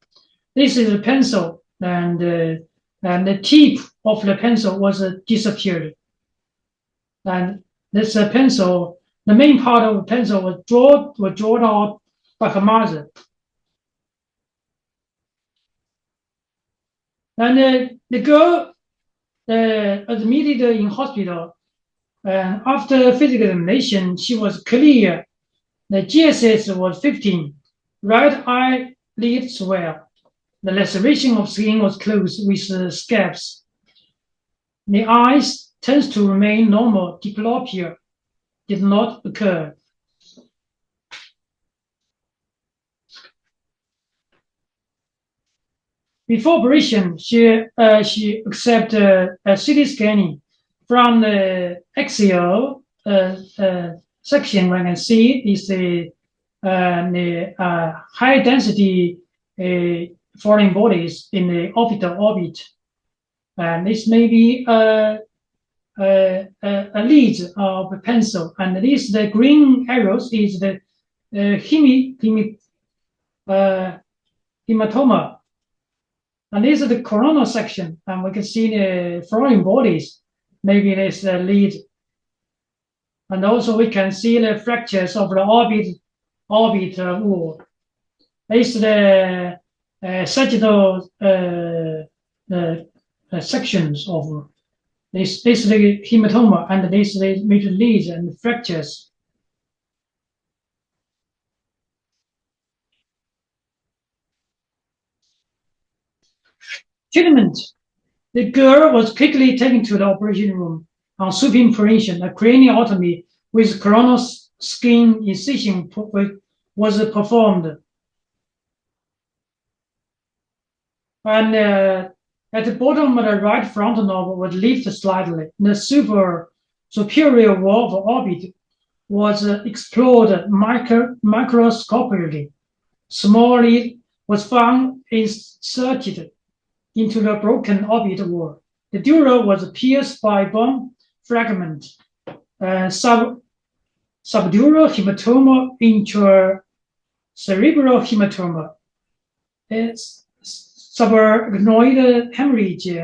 This is a pencil, and the tip of the pencil was disappeared. And this pencil, the main part of the pencil was drawn out by her mother. And the girl admitted in hospital. And after physical examination, she was clear. The GSS was 15. Right eyelid swell. The laceration of skin was closed with scabs. The eyes tends to remain normal. Diplopia did not occur. Before operation, she accepted a CT scanning from the axial section. We can see is the high density foreign bodies in the orbital orbit. And this may be a lead of a pencil, and this the green arrows is the hematoma, and this is the coronal section, and we can see the foreign bodies. Maybe this the lead, and also we can see the fractures of the orbit wall. This is the sagittal sections of this is the hematoma, and this is the major leads and fractures. Treatment. The girl was quickly taken to the operation room. On supinflation, a craniotomy with coronal skin incision was performed. And at the bottom of the right frontal lobe was lifted slightly. The superior wall of the orbit was explored microscopically. Small lead was found inserted into the broken orbit wall. The dura was pierced by bone fragment. Subdural hematoma, intracerebral hematoma. Subarachnoid hemorrhage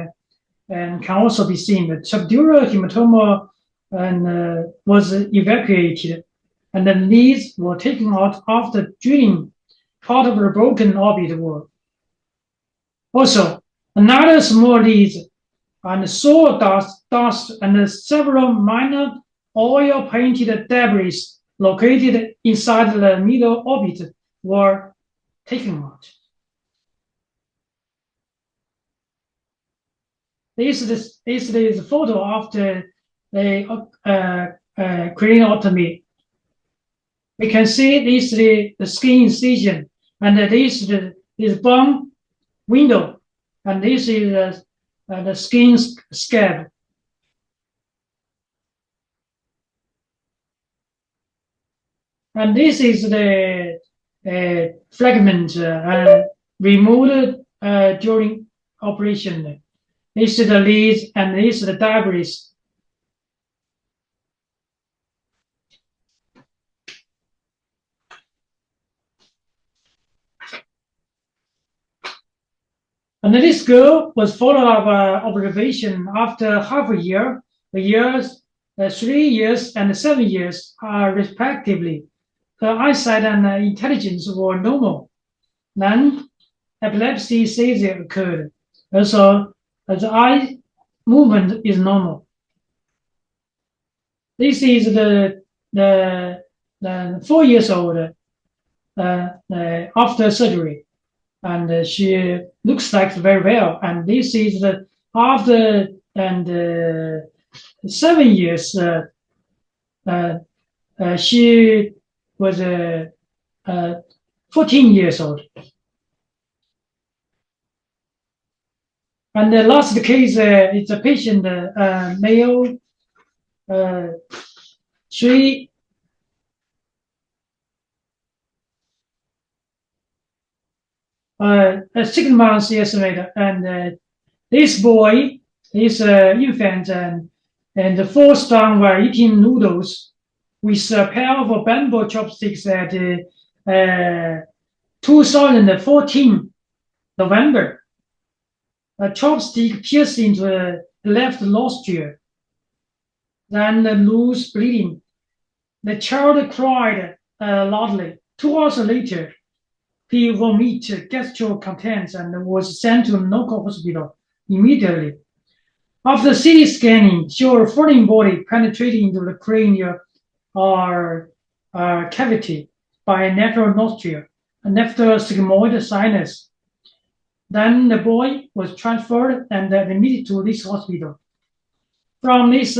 and can also be seen. The subdural hematoma was evacuated, and the leads were taken out after drilling part of the broken orbit wall. Also, another small lead and sawdust and several minor oil-painted debris located inside the middle orbit were taken out. This is the photo after the craniotomy. We can see this is the skin incision, and this is bone window, and this is the skin scab. And this is the fragment removed during operation. This is the leads, and this is the debris. And this girl was followed up observation after half a year, 3 years, and 7 years, respectively. Her eyesight and intelligence were normal. Then epilepsy seizure occurred. Also, the eye movement is normal. This is the 4 years old after surgery, and she looks like very well. And this is the after and 7 years. She was 14 years old. And the last case is a patient, male, 6 months estimated, and this boy is an infant, and the 4 sons were eating noodles with a pair of bamboo chopsticks at 2014 November. A chopstick pierced into the left nostril, then the nose bleeding. The child cried loudly. 2 hours later, he vomited gastric contents and was sent to a local hospital immediately. After CT scanning, showed a foreign body penetrating into the cranial cavity by a natural nostril, a sigmoid sinus. Then the boy was transferred and admitted to this hospital. From this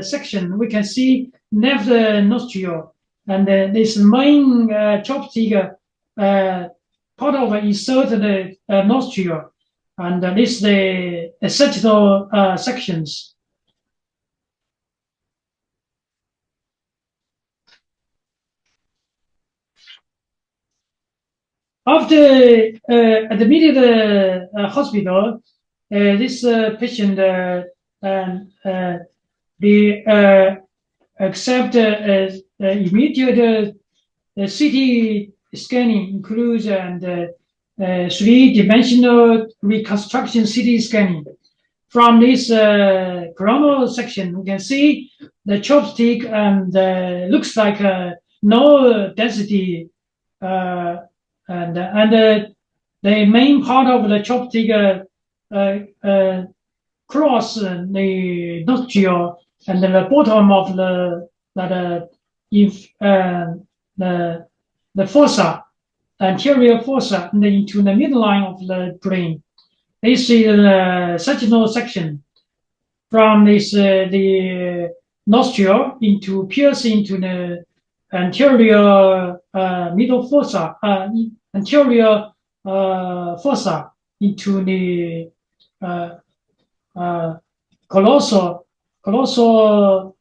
section, we can see left nostril, and this main chopstick part of inserted nostril, and this the sagittal sections. After admitted hospital, this patient they accept immediate CT scanning includes and three-dimensional reconstruction CT scanning. From this coronal section, we can see the chopstick and looks like no density, and the main part of the chopstick cross the nostril and the bottom of the fossa, anterior fossa, and into the midline of the brain. This is the sagittal section from this the nostril into pierce into the anterior middle fossa, anterior fossa into the colossal colossum,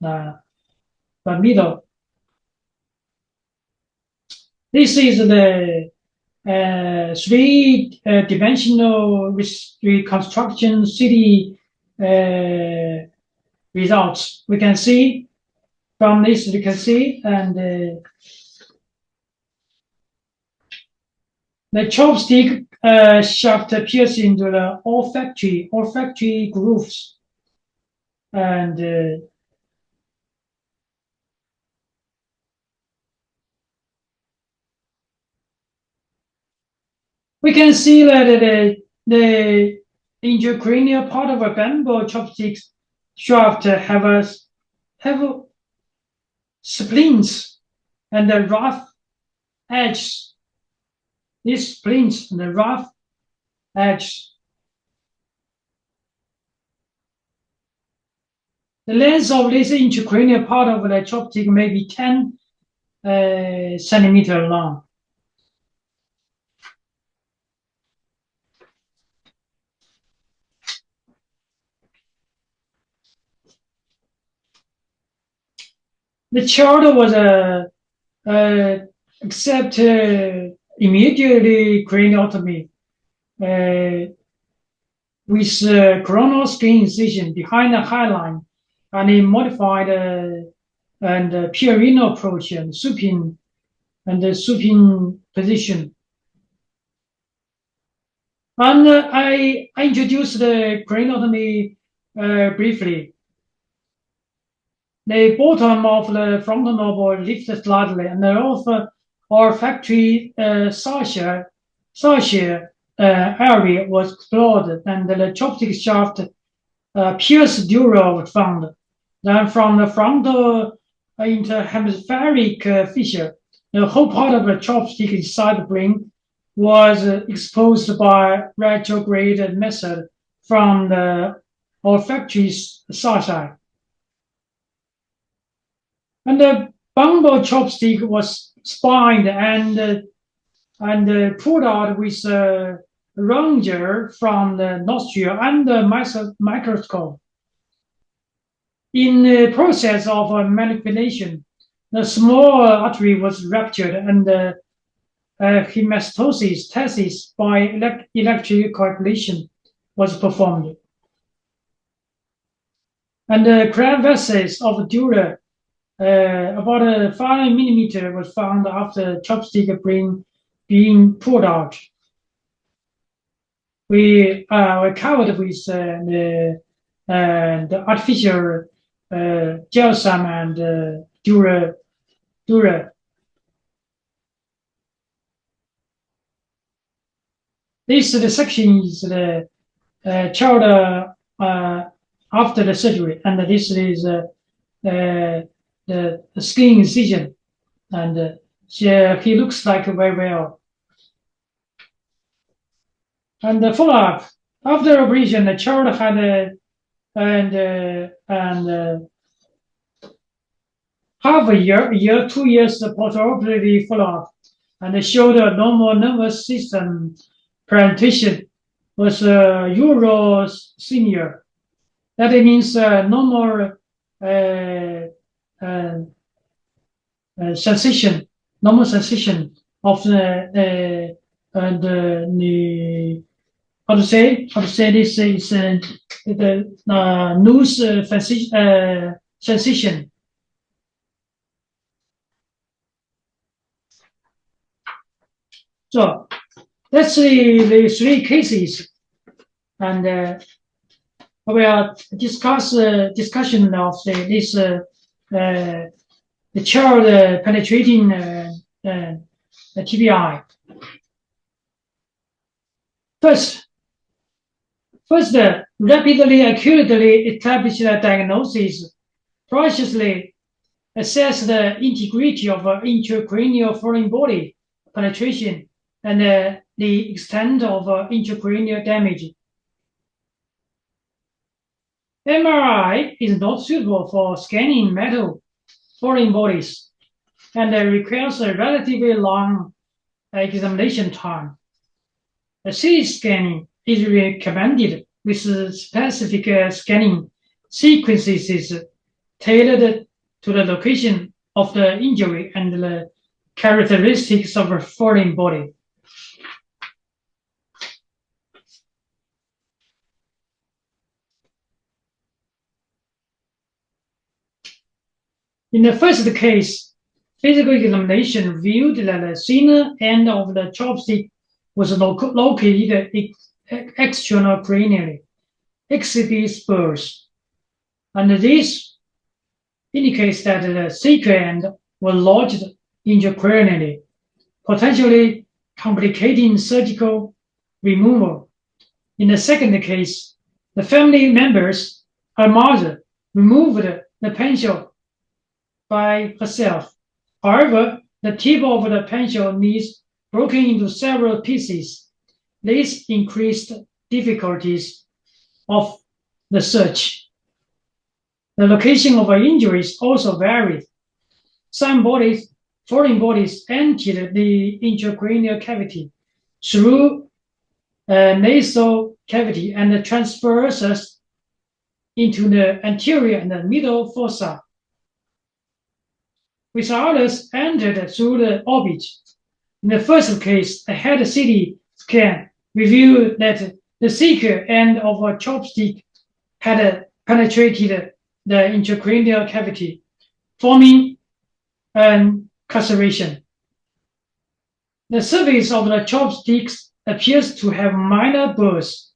the middle. This is the three-dimensional reconstruction CT results. We can see from this, we can see, and the chopstick shaft appears into the olfactory grooves, and we can see that the intracranial part of a bamboo chopstick shaft have splints and the rough edges. These splints and the rough edge. The length of this intracranial part of the chopstick may be 10 centimeters long. The child was accepted immediately craniotomy with coronal skin incision behind the highline and a modified and pyramidal approach and supine position. And I introduced the craniotomy briefly. The bottom of the frontal lobe lifted slightly, and the olfactory saucer area was explored, and the chopstick shaft pierced dura was found. Then from the frontal interhemispheric fissure, the whole part of the chopstick inside the brain was exposed by retrograde method from the olfactory saucer. And the bamboo chopstick was spined and pulled out with a plunger from the nostril under microscope. In the process of manipulation, the small artery was ruptured and hemostasis tests by electric coagulation was performed. And the crevices of dura about 5 millimeters was found after chopstick being pulled out. We covered with the artificial gelsam and dura. This section is the child after the surgery, and this is the skin incision, and he looks like very well. And the follow-up after operation, the child had half a year, 2 years postoperative follow-up, and showed a normal nervous system presentation was urosenior. That means normal sensation, normal sensation of the how to say this is the loose sensation. So let's see the three cases, and we will discuss discussion of this the child penetrating TBI. First, rapidly, accurately establish the diagnosis, preciously assess the integrity of intracranial foreign body penetration and the extent of intracranial damage. MRI is not suitable for scanning metal foreign bodies and requires a relatively long examination time. A CT scanning is recommended with specific scanning sequences tailored to the location of the injury and the characteristics of a foreign body. In the first case, physical examination revealed that the thinner end of the chopstick was located external cranially, exhibit spurs, and this indicates that the thicker end was lodged intracranially, potentially complicating surgical removal. In the second case, the family members, her mother, removed the pencil by herself. However, the tip of the pencil needs broken into several pieces. This increased difficulties of the search. The location of injuries also varied. Some foreign bodies entered the intracranial cavity through a nasal cavity and transverses into the anterior and the middle fossa, with others entered through the orbit. In the first case, a head CT scan revealed that the thicker end of a chopstick had penetrated the intracranial cavity, forming an carceration. The surface of the chopsticks appears to have minor burrs.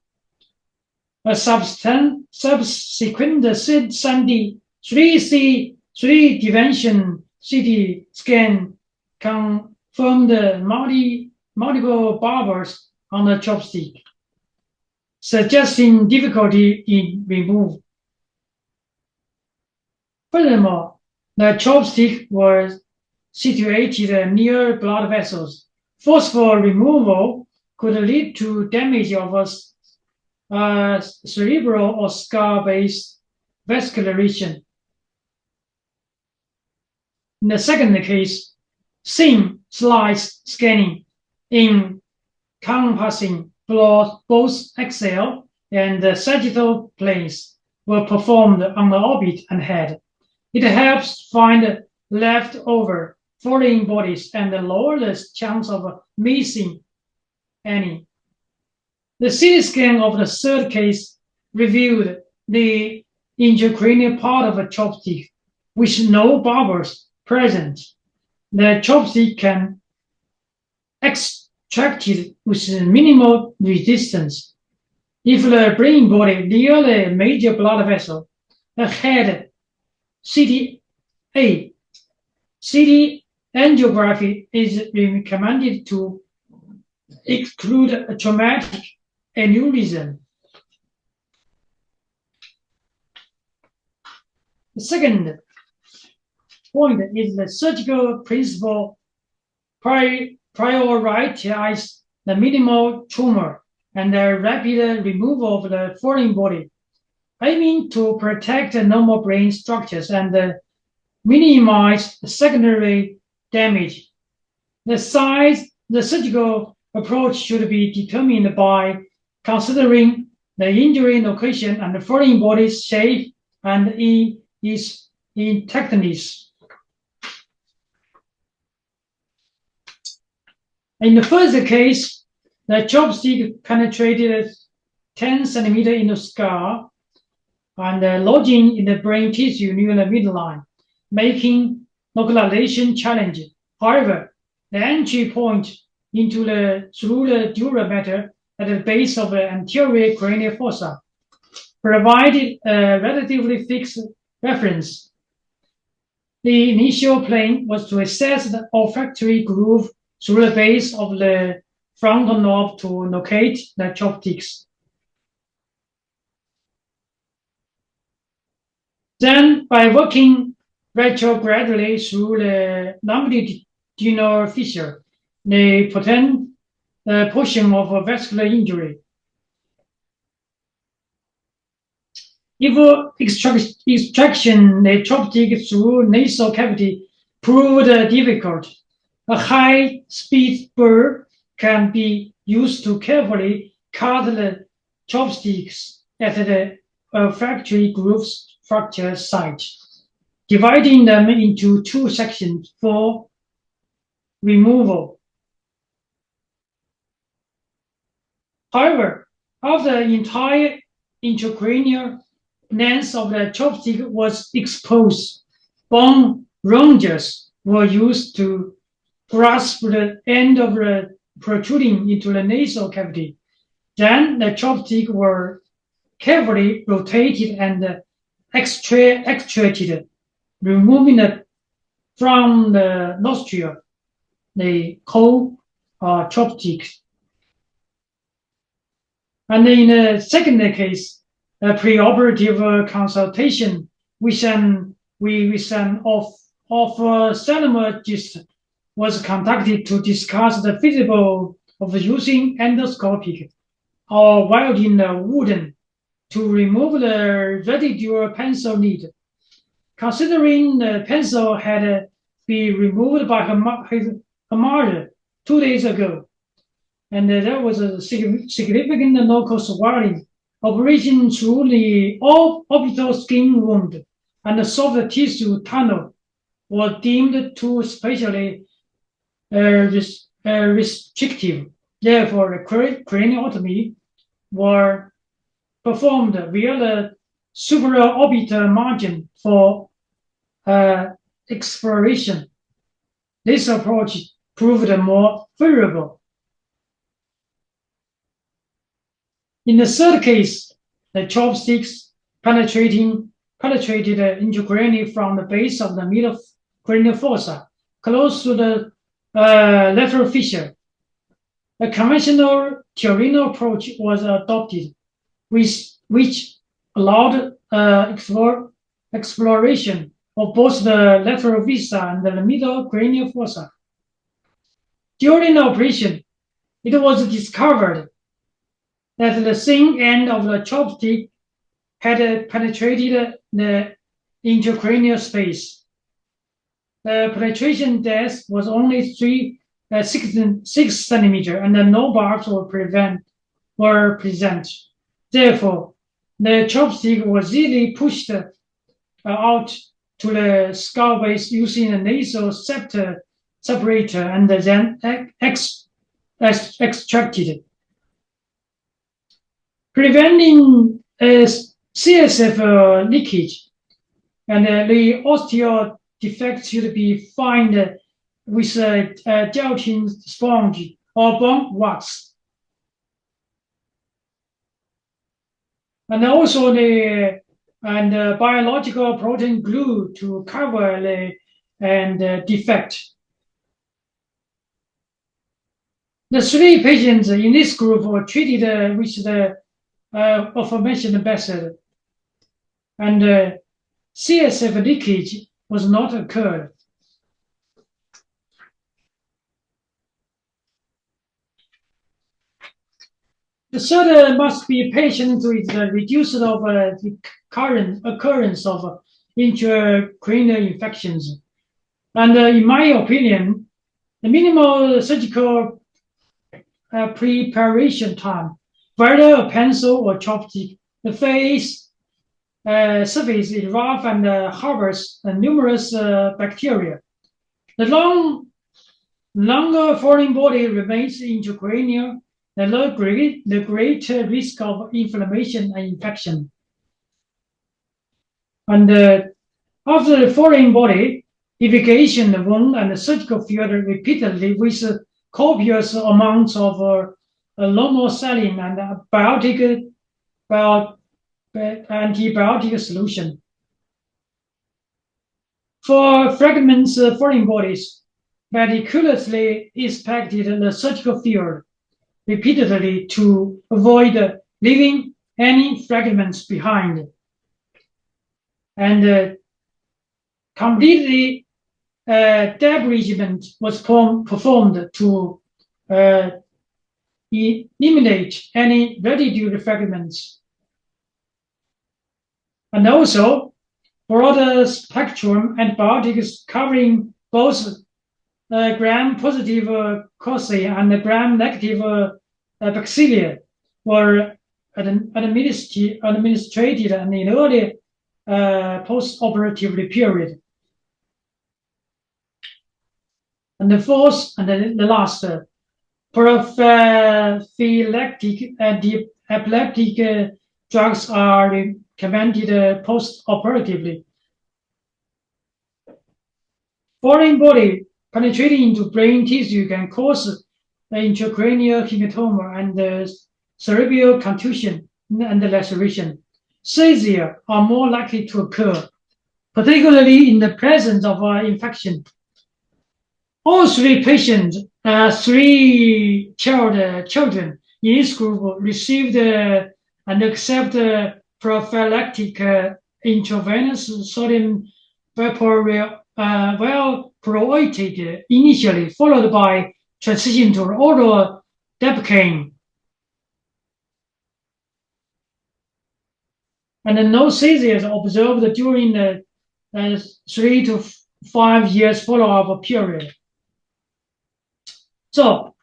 A subsequent 3D-dimension CT scan confirmed multiple barbers on the chopstick, suggesting difficulty in removal. Furthermore, the chopstick was situated near blood vessels. Forceful removal could lead to damage of a cerebral or skull-based vascularization. In the second case, thin slice scanning encompassing both axial and sagittal planes were performed on the orbit and head. It helps find leftover foreign bodies and lower the chance of missing any. The CT scan of the third case revealed the intracranial part of a chopstick with no barbers present. The chopstick can extracted with minimal resistance. If the brain body near the major blood vessel, the head CT angiography is recommended to exclude a traumatic aneurysm. The second point is the surgical principle prioritize the minimal tumor and the rapid removal of the foreign body, aiming to protect the normal brain structures and minimize secondary damage. The surgical approach should be determined by considering the injury location and the foreign body's shape and its intactness. In the first case, the chopstick penetrated 10 centimeter in the skull and lodging in the brain tissue near the midline, making localization challenging. However, the entry point through the dura mater at the base of the anterior cranial fossa provided a relatively fixed reference. The initial plan was to assess the olfactory groove through the base of the frontal knob to locate the chopsticks. Then, by working retrogradally through the longitudinal fissure, the potent portion of a vascular injury. If extraction the chopstick through nasal cavity proved difficult, a high-speed burr can be used to carefully cut the chopsticks at the olfactory groove fracture site, dividing them into 2 sections for removal. However, after the entire intracranial length of the chopstick was exposed, bone rongers were used to grasp the end of the protruding into the nasal cavity. Then the chopstick were carefully rotated and extracted, removing it from the nostril, the whole chopstick. And in the second case, a preoperative consultation with an ophthalmologist was conducted to discuss the feasibility of using endoscopic or welding the wooden to remove the residual pencil lead. Considering the pencil had been removed by her mother 2 days ago, and there was a significant local swelling, operation through the orbital skin wound and the soft tissue tunnel were deemed too spatially restrictive. Therefore, the craniotomy were performed via the supraorbital margin for exploration. This approach proved more favorable. In the third case, the chopsticks penetrated intracranially from the base of the middle cranial fossa, close to the lateral fissure. A conventional theorenal approach was adopted, which allowed exploration of both the lateral vista and the middle cranial fossa. During the operation, it was discovered that the thin end of the chopstick had penetrated the intracranial space. The penetration depth was only 6 centimeters, and no barbs were present. Therefore, the chopstick was easily pushed out to the skull base using a nasal separator and then extracted, preventing CSF leakage, and the osteo defect should be found with a gelatin sponge or bone wax. And also the biological protein glue to cover the defect. The 3 patients in this group were treated with the aforementioned method, and CSF leakage was not occurred. The third must be patient with the reduced of the current occurrence of intracranial infections. And in my opinion, the minimal surgical preparation time, whether a pencil or chopstick, the face surface is rough and harbors numerous bacteria. The long Longer foreign body remains intracranial, the greater risk of inflammation and infection. And after the foreign body, irrigation the wound and the surgical field repeatedly with copious amounts of lomosaline and antibiotic solution. For fragments foreign bodies, meticulously inspected the surgical field repeatedly to avoid leaving any fragments behind. And completely debridement was performed to eliminate any residue fragments. And also, broader spectrum antibiotics covering both gram-positive cocci and gram-negative bacteria were administered in the early post-operative period. And the fourth and the last, prophylactic epileptic drugs are recommended post-operatively. Foreign body penetrating into brain tissue can cause intracranial hematoma and cerebral contusion and laceration. Seizure are more likely to occur, particularly in the presence of infection. All three patients, three children in this group received and accepted prophylactic intravenous sodium valproate initially, followed by transition to oral deprecane. And no seizures observed during the 3 to 5 years follow-up period. So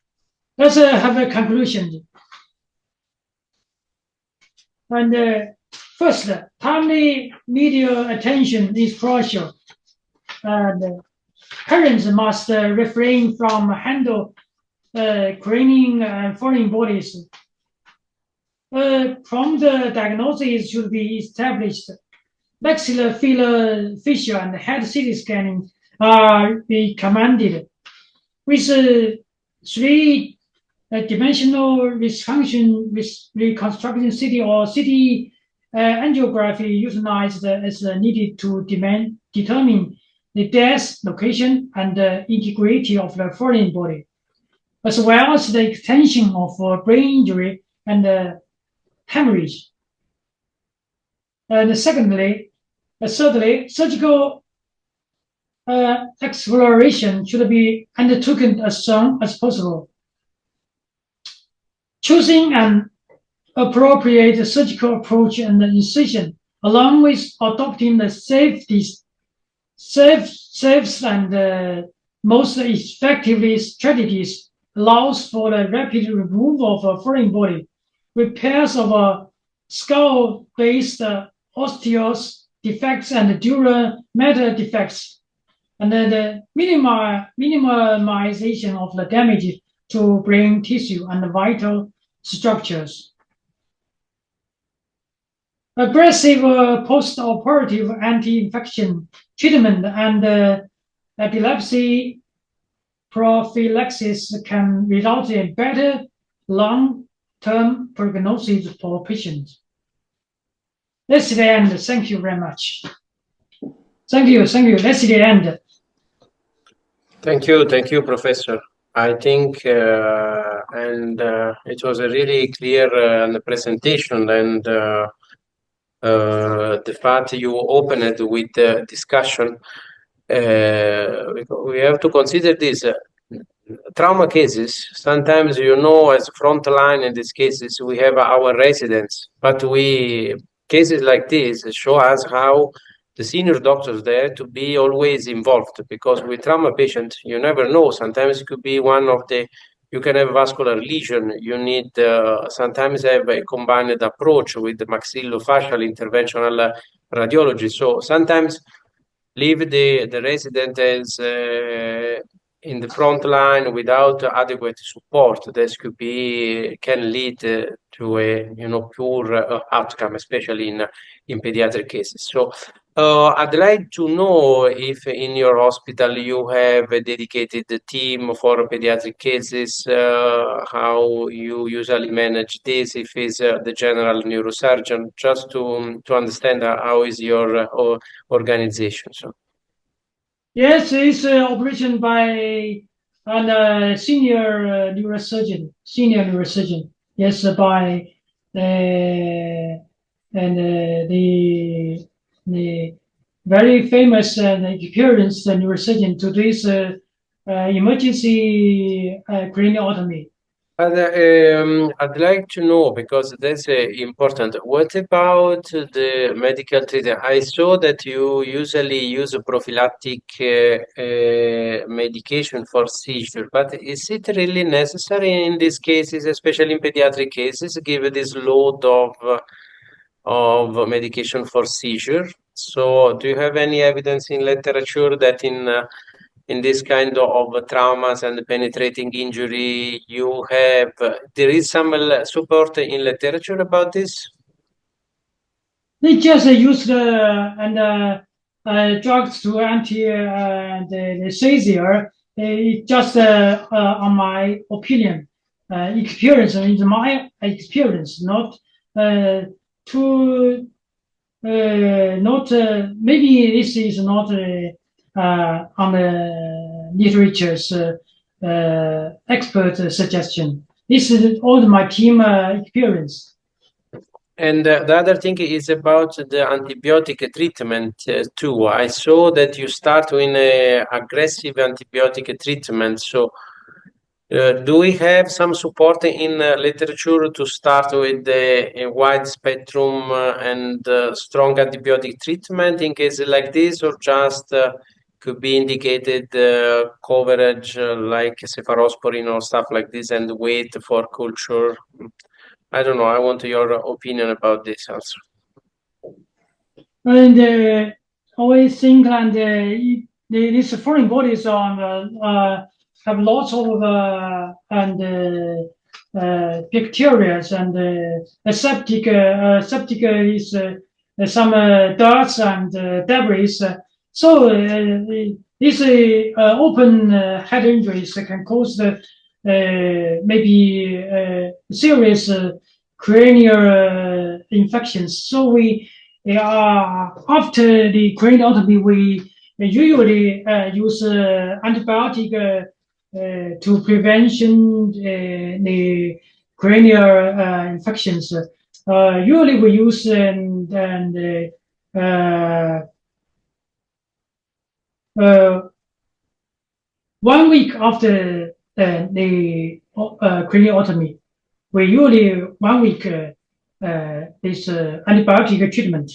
let's have a conclusion. And first, timely media attention is crucial. And parents must refrain from handle craning and foreign bodies. Prompt diagnosis should be established. Maxillofacial fissure and head CT scanning are recommended. With three-dimensional reconstruction CT or CT angiography utilized as needed to determine the depth, location, and integrity of the foreign body, as well as the extension of brain injury and hemorrhage. And thirdly, surgical exploration should be undertaken as soon as possible. Choosing an appropriate surgical approach and incision, along with adopting the safest and most effective strategies, allows for the rapid removal of a foreign body. Repairs of skull-based osseous defects and dural matter defects, and the minimization of the damage to brain tissue and vital structures. Aggressive post-operative anti-infection treatment and epilepsy prophylaxis can result in better long-term prognosis for patients. That's the end. Thank you very much. Thank you. That's the end. Thank you, Professor. I think, it was a really clear presentation, and the fact you opened with the discussion. We have to consider this. Trauma cases, sometimes, as front line in these cases, we have our residents, but cases like this show us how the senior doctors there to be always involved, because with trauma patients, you never know. Sometimes it could be you can have vascular lesion. You need sometimes have a combined approach with the maxillofacial interventional radiology. So sometimes leave the resident as a in the front line without adequate support, this could be can lead to a poor outcome, especially in pediatric cases. So I'd like to know if in your hospital you have a dedicated team for pediatric cases, how you usually manage this, if it's the general neurosurgeon, just to understand how is your organization. So. Yes, it's operation by a senior neurosurgeon. Yes, by the very famous and experienced neurosurgeon to this emergency craniotomy. I'd like to know, because that's important. What about the medical treatment? I saw that you usually use a prophylactic medication for seizure, but is it really necessary in these cases, especially in pediatric cases, given this load of medication for seizure? So, do you have any evidence in literature that in this kind of traumas and penetrating injury, there is some support in literature about this? They just used drugs to anti the seizure. Just on my opinion, experience, in my experience, not to not maybe this is not on the literature's expert suggestion. This is all my team experience. And the other thing is about the antibiotic treatment too. I saw that you start with aggressive antibiotic treatment. So do we have some support in literature to start with a wide spectrum and strong antibiotic treatment in cases like this, or just could be indicated coverage like cephalosporin or stuff like this and wait for culture? I don't know. I want your opinion about this also. And always think and these foreign bodies have lots of bacteria and septic is some dirt and debris. So these open head injuries can cause maybe serious cranial infections. So after the craniotomy, we usually use antibiotic to prevention the cranial infections. Usually we use 1 week after the craniotomy. We usually 1 week this antibiotic treatment.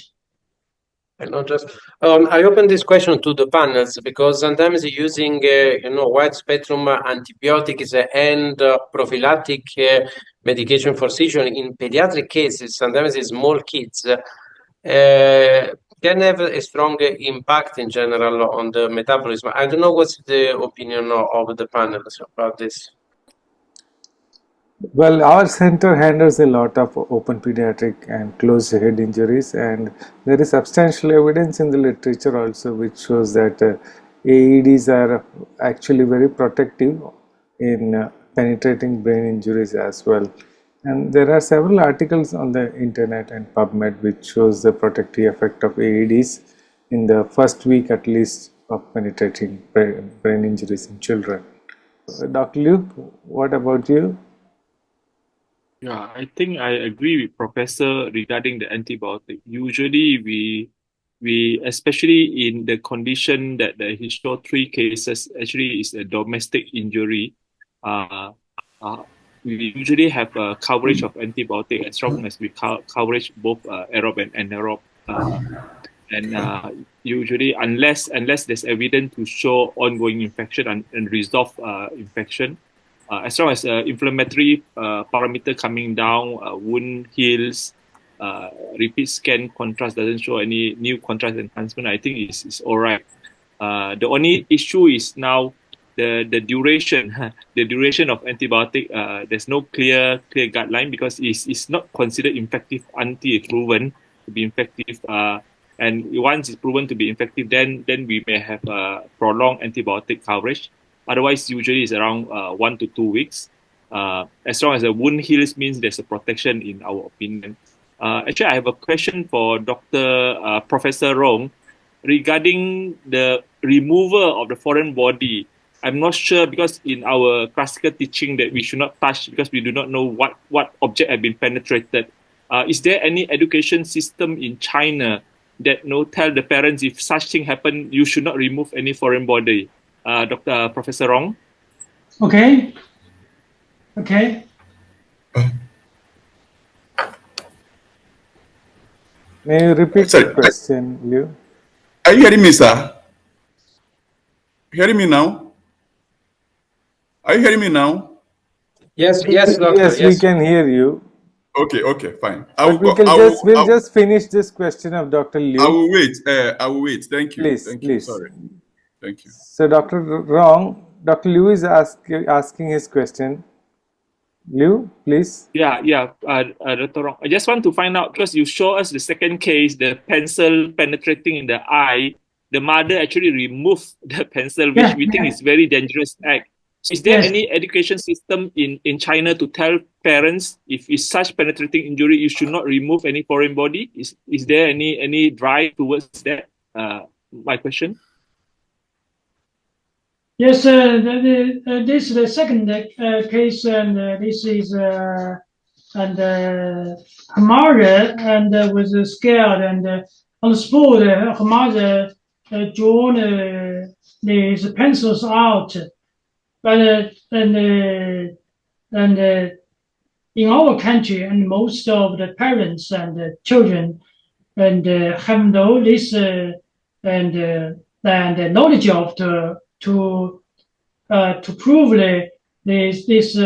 I know, just I open this question to the panels because sometimes using wide spectrum antibiotics and prophylactic medication for seizure in pediatric cases, sometimes in small kids, can have a strong impact in general on the metabolism. I don't know what's the opinion of the panels about this. Well, our center handles a lot of open pediatric and closed head injuries, and there is substantial evidence in the literature also which shows that AEDs are actually very protective in penetrating brain injuries as well. And there are several articles on the internet and PubMed which shows the protective effect of AEDs in the first week at least of penetrating brain injuries in children. Dr. Liu, what about you? Yeah, I think I agree with Professor regarding the antibiotic. Usually, we especially in the condition that the historical 3 cases actually is a domestic injury. We usually have a coverage of antibiotic as long as we coverage both aerob and anaerob. And usually, unless there's evidence to show ongoing infection and resolve infection, as long as inflammatory parameter coming down, wound heals, repeat scan contrast doesn't show any new contrast enhancement, I think it's all right. The only issue is now the duration the duration of antibiotic. There's no clear guideline because it's not considered effective until it's proven to be effective. And once it's proven to be effective, then we may have prolonged antibiotic coverage. Otherwise, usually it's around 1 to 2 weeks. As long as the wound heals, means there's a protection in our opinion. Actually, I have a question for Professor Rong regarding the removal of the foreign body. I'm not sure because in our classical teaching that we should not touch because we do not know what object have been penetrated. Is there any education system in China that tell the parents if such thing happen, you should not remove any foreign body? Professor Rong? Okay. May you repeat the question, Liu? Are you hearing me, sir? Hearing me now? Are you hearing me now? Yes, doctor. Yes, we can hear you. Okay, fine. We'll just finish this question of Dr. Liu. I will wait. Thank you. Please. Sorry. Thank you. So, Dr. Liu is asking his question. Liu, please. Dr. Rong. I just want to find out because you show us the second case, the pencil penetrating in the eye. The mother actually removed the pencil, which we think is very dangerous act. Is there any education system in China to tell parents if it's such penetrating injury, you should not remove any foreign body? Is there any drive towards that? My question. Yes, this is the second case, and this is and her mother and was scared, and on the spot her mother drawn these pencils out, but and in our country, and most of the parents and children and have no this and the knowledge of to prove this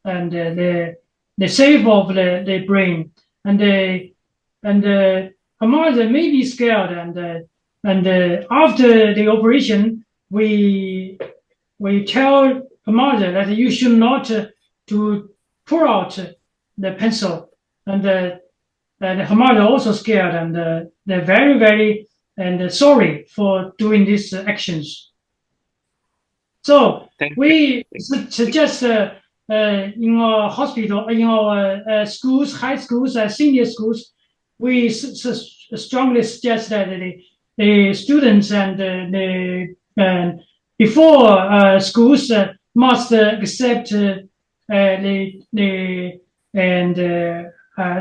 and the shape of the brain, and her mother may be scared, and after the operation we tell her mother that you should not to pull out the pencil, and her mother also scared, and they're very and sorry for doing these actions. So we suggest in our hospital, in our schools, high schools, senior schools, we strongly suggest that the students and before schools must accept the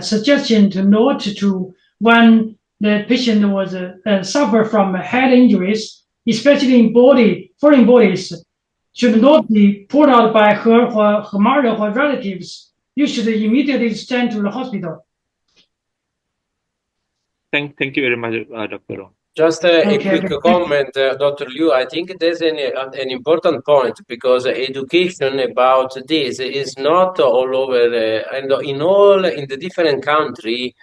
suggestion to not to when the patient was suffer from head injuries, especially in foreign bodies, should not be pulled out by her mother or relatives. You should immediately send to the hospital. Thank you very much, Dr. Rong. Just a quick comment, Dr. Liu. I think there's an important point, because education about this is not all over, and in the different country.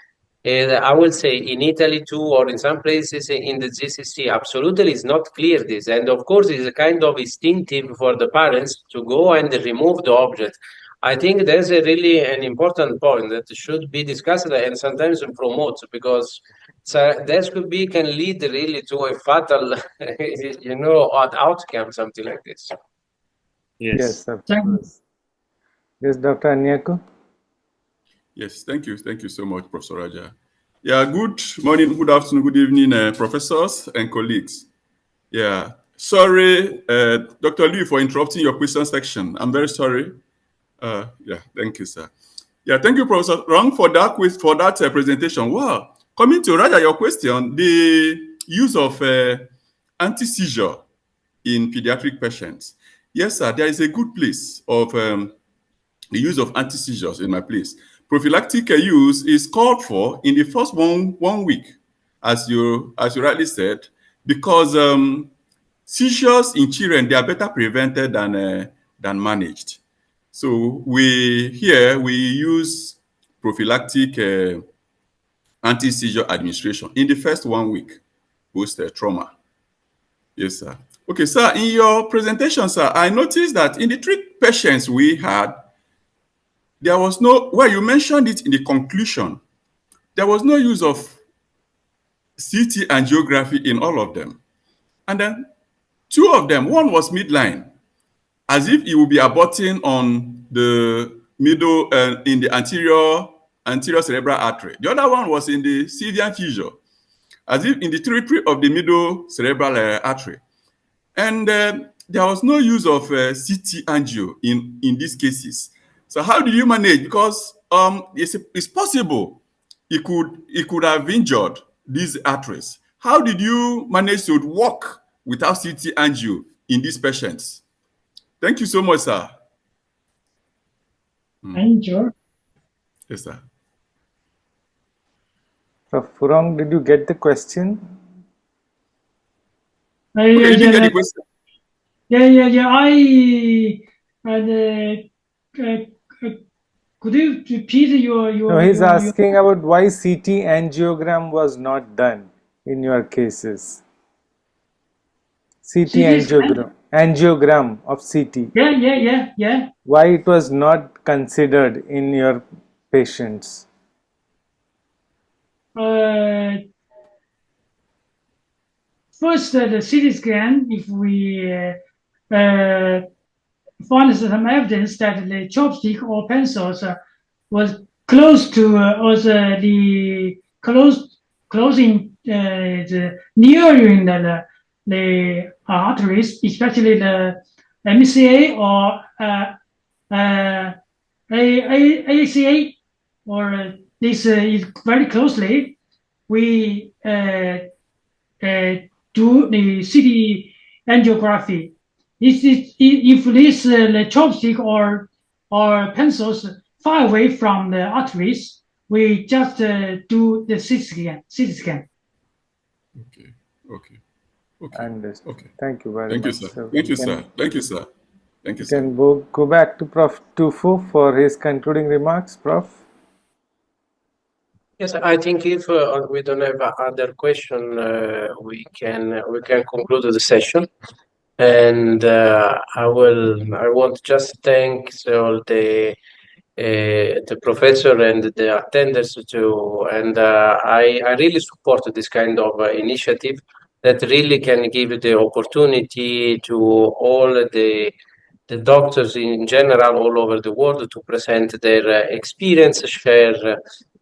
I will say in Italy too, or in some places in the GCC, absolutely is not clear this. And of course, it's a kind of instinctive for the parents to go and remove the object. I think there's really an important point that should be discussed and sometimes promoted, because this can lead really to a fatal, outcome, something like this. Yes, of course. Yes, Dr. Anyako. Yes, thank you so much, Professor Raja. Yeah, good morning, good afternoon, good evening, professors and colleagues. Yeah, sorry, Dr. Liu, for interrupting your question section. I'm very sorry. Yeah, thank you, sir. Yeah, thank you, Professor Rong, for that presentation. Wow, coming to Raja, your question, the use of anti-seizure in pediatric patients. Yes, sir, there is a good place of the use of anti-seizures in my place. Prophylactic use is called for in the first one week, as you rightly said, because seizures in children, they are better prevented than managed. So we use prophylactic anti-seizure administration in the first 1 week post trauma. Yes, sir. Okay, sir, in your presentation, sir, I noticed that in the 3 patients we had, there was no, well, you mentioned it in the conclusion, there was no use of CT angiography in all of them. And then 2 of them, one was midline, as if it would be aborting on the middle, in the anterior cerebral artery. The other one was in the sylvian fissure, as if in the territory of the middle cerebral artery. And there was no use of CT angio in these cases. So how did you manage? Because it's possible it could have injured these arteries. How did you manage to work without CT angio in these patients? Thank you so much, sir. Angel. Yes, sir. Prof. Furong, did you get the question? Okay, you didn't get the question. Could you repeat your? No, he's asking about why CT angiogram was not done in your cases. CT angiogram of CT. Yeah. Why it was not considered in your patients? First, the CT scan, if we find some evidence that the chopstick or pencils was close to the closing the nearing the arteries, especially the MCA or ACA, or this is very closely. We do the CT angiography. If this the chopstick or pencils far away from the arteries, we just do the CT scan. Okay. Understood. Okay. Thank you very Thank much. you, sir. Thank you, sir. Thank you, sir. Thank you, sir. Can go back to Prof. Tufo for his concluding remarks, Prof. Yes, I think if we don't have other question, we can conclude the session. And I want to just thank all the professor and the attenders too. And I really support this kind of initiative that really can give the opportunity to all the doctors in general all over the world to present their experience, share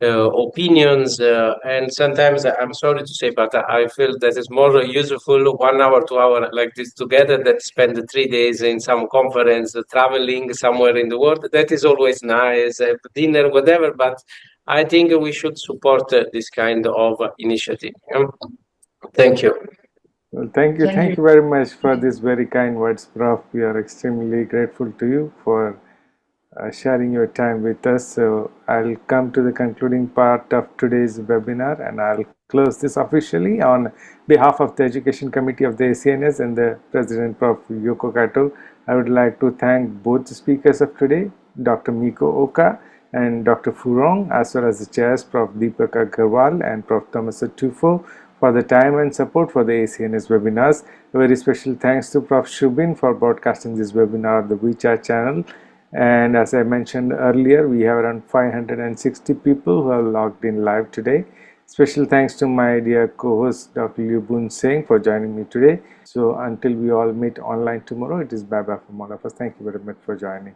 opinions, and sometimes I'm sorry to say, but I feel that it's more useful 1 hour, 2 hour like this together that spend 3 days in some conference, traveling somewhere in the world. That is always nice, dinner, whatever, but I think we should support this kind of initiative. Thank you. Well, thank you very much for these very kind words, Prof. We are extremely grateful to you for sharing your time with us. So I'll come to the concluding part of today's webinar, and I'll close this officially on behalf of the Education Committee of the ACNS and the President, Prof. Yoko Kato. I would like to thank both the speakers of today, Dr. Miko Oka and Dr. Furong, as well as the chairs, Prof. Deepak Agarwal and Prof. Thomas Tufo, for the time and support for the ACNS webinars. A very special thanks to Prof. Shubin for broadcasting this webinar on the WeChat channel. And as I mentioned earlier, we have around 560 people who have logged in live today. Special thanks to my dear co-host Dr. Liu Boon Singh for joining me today. So until we all meet online tomorrow, it is bye-bye from all of us. Thank you very much for joining.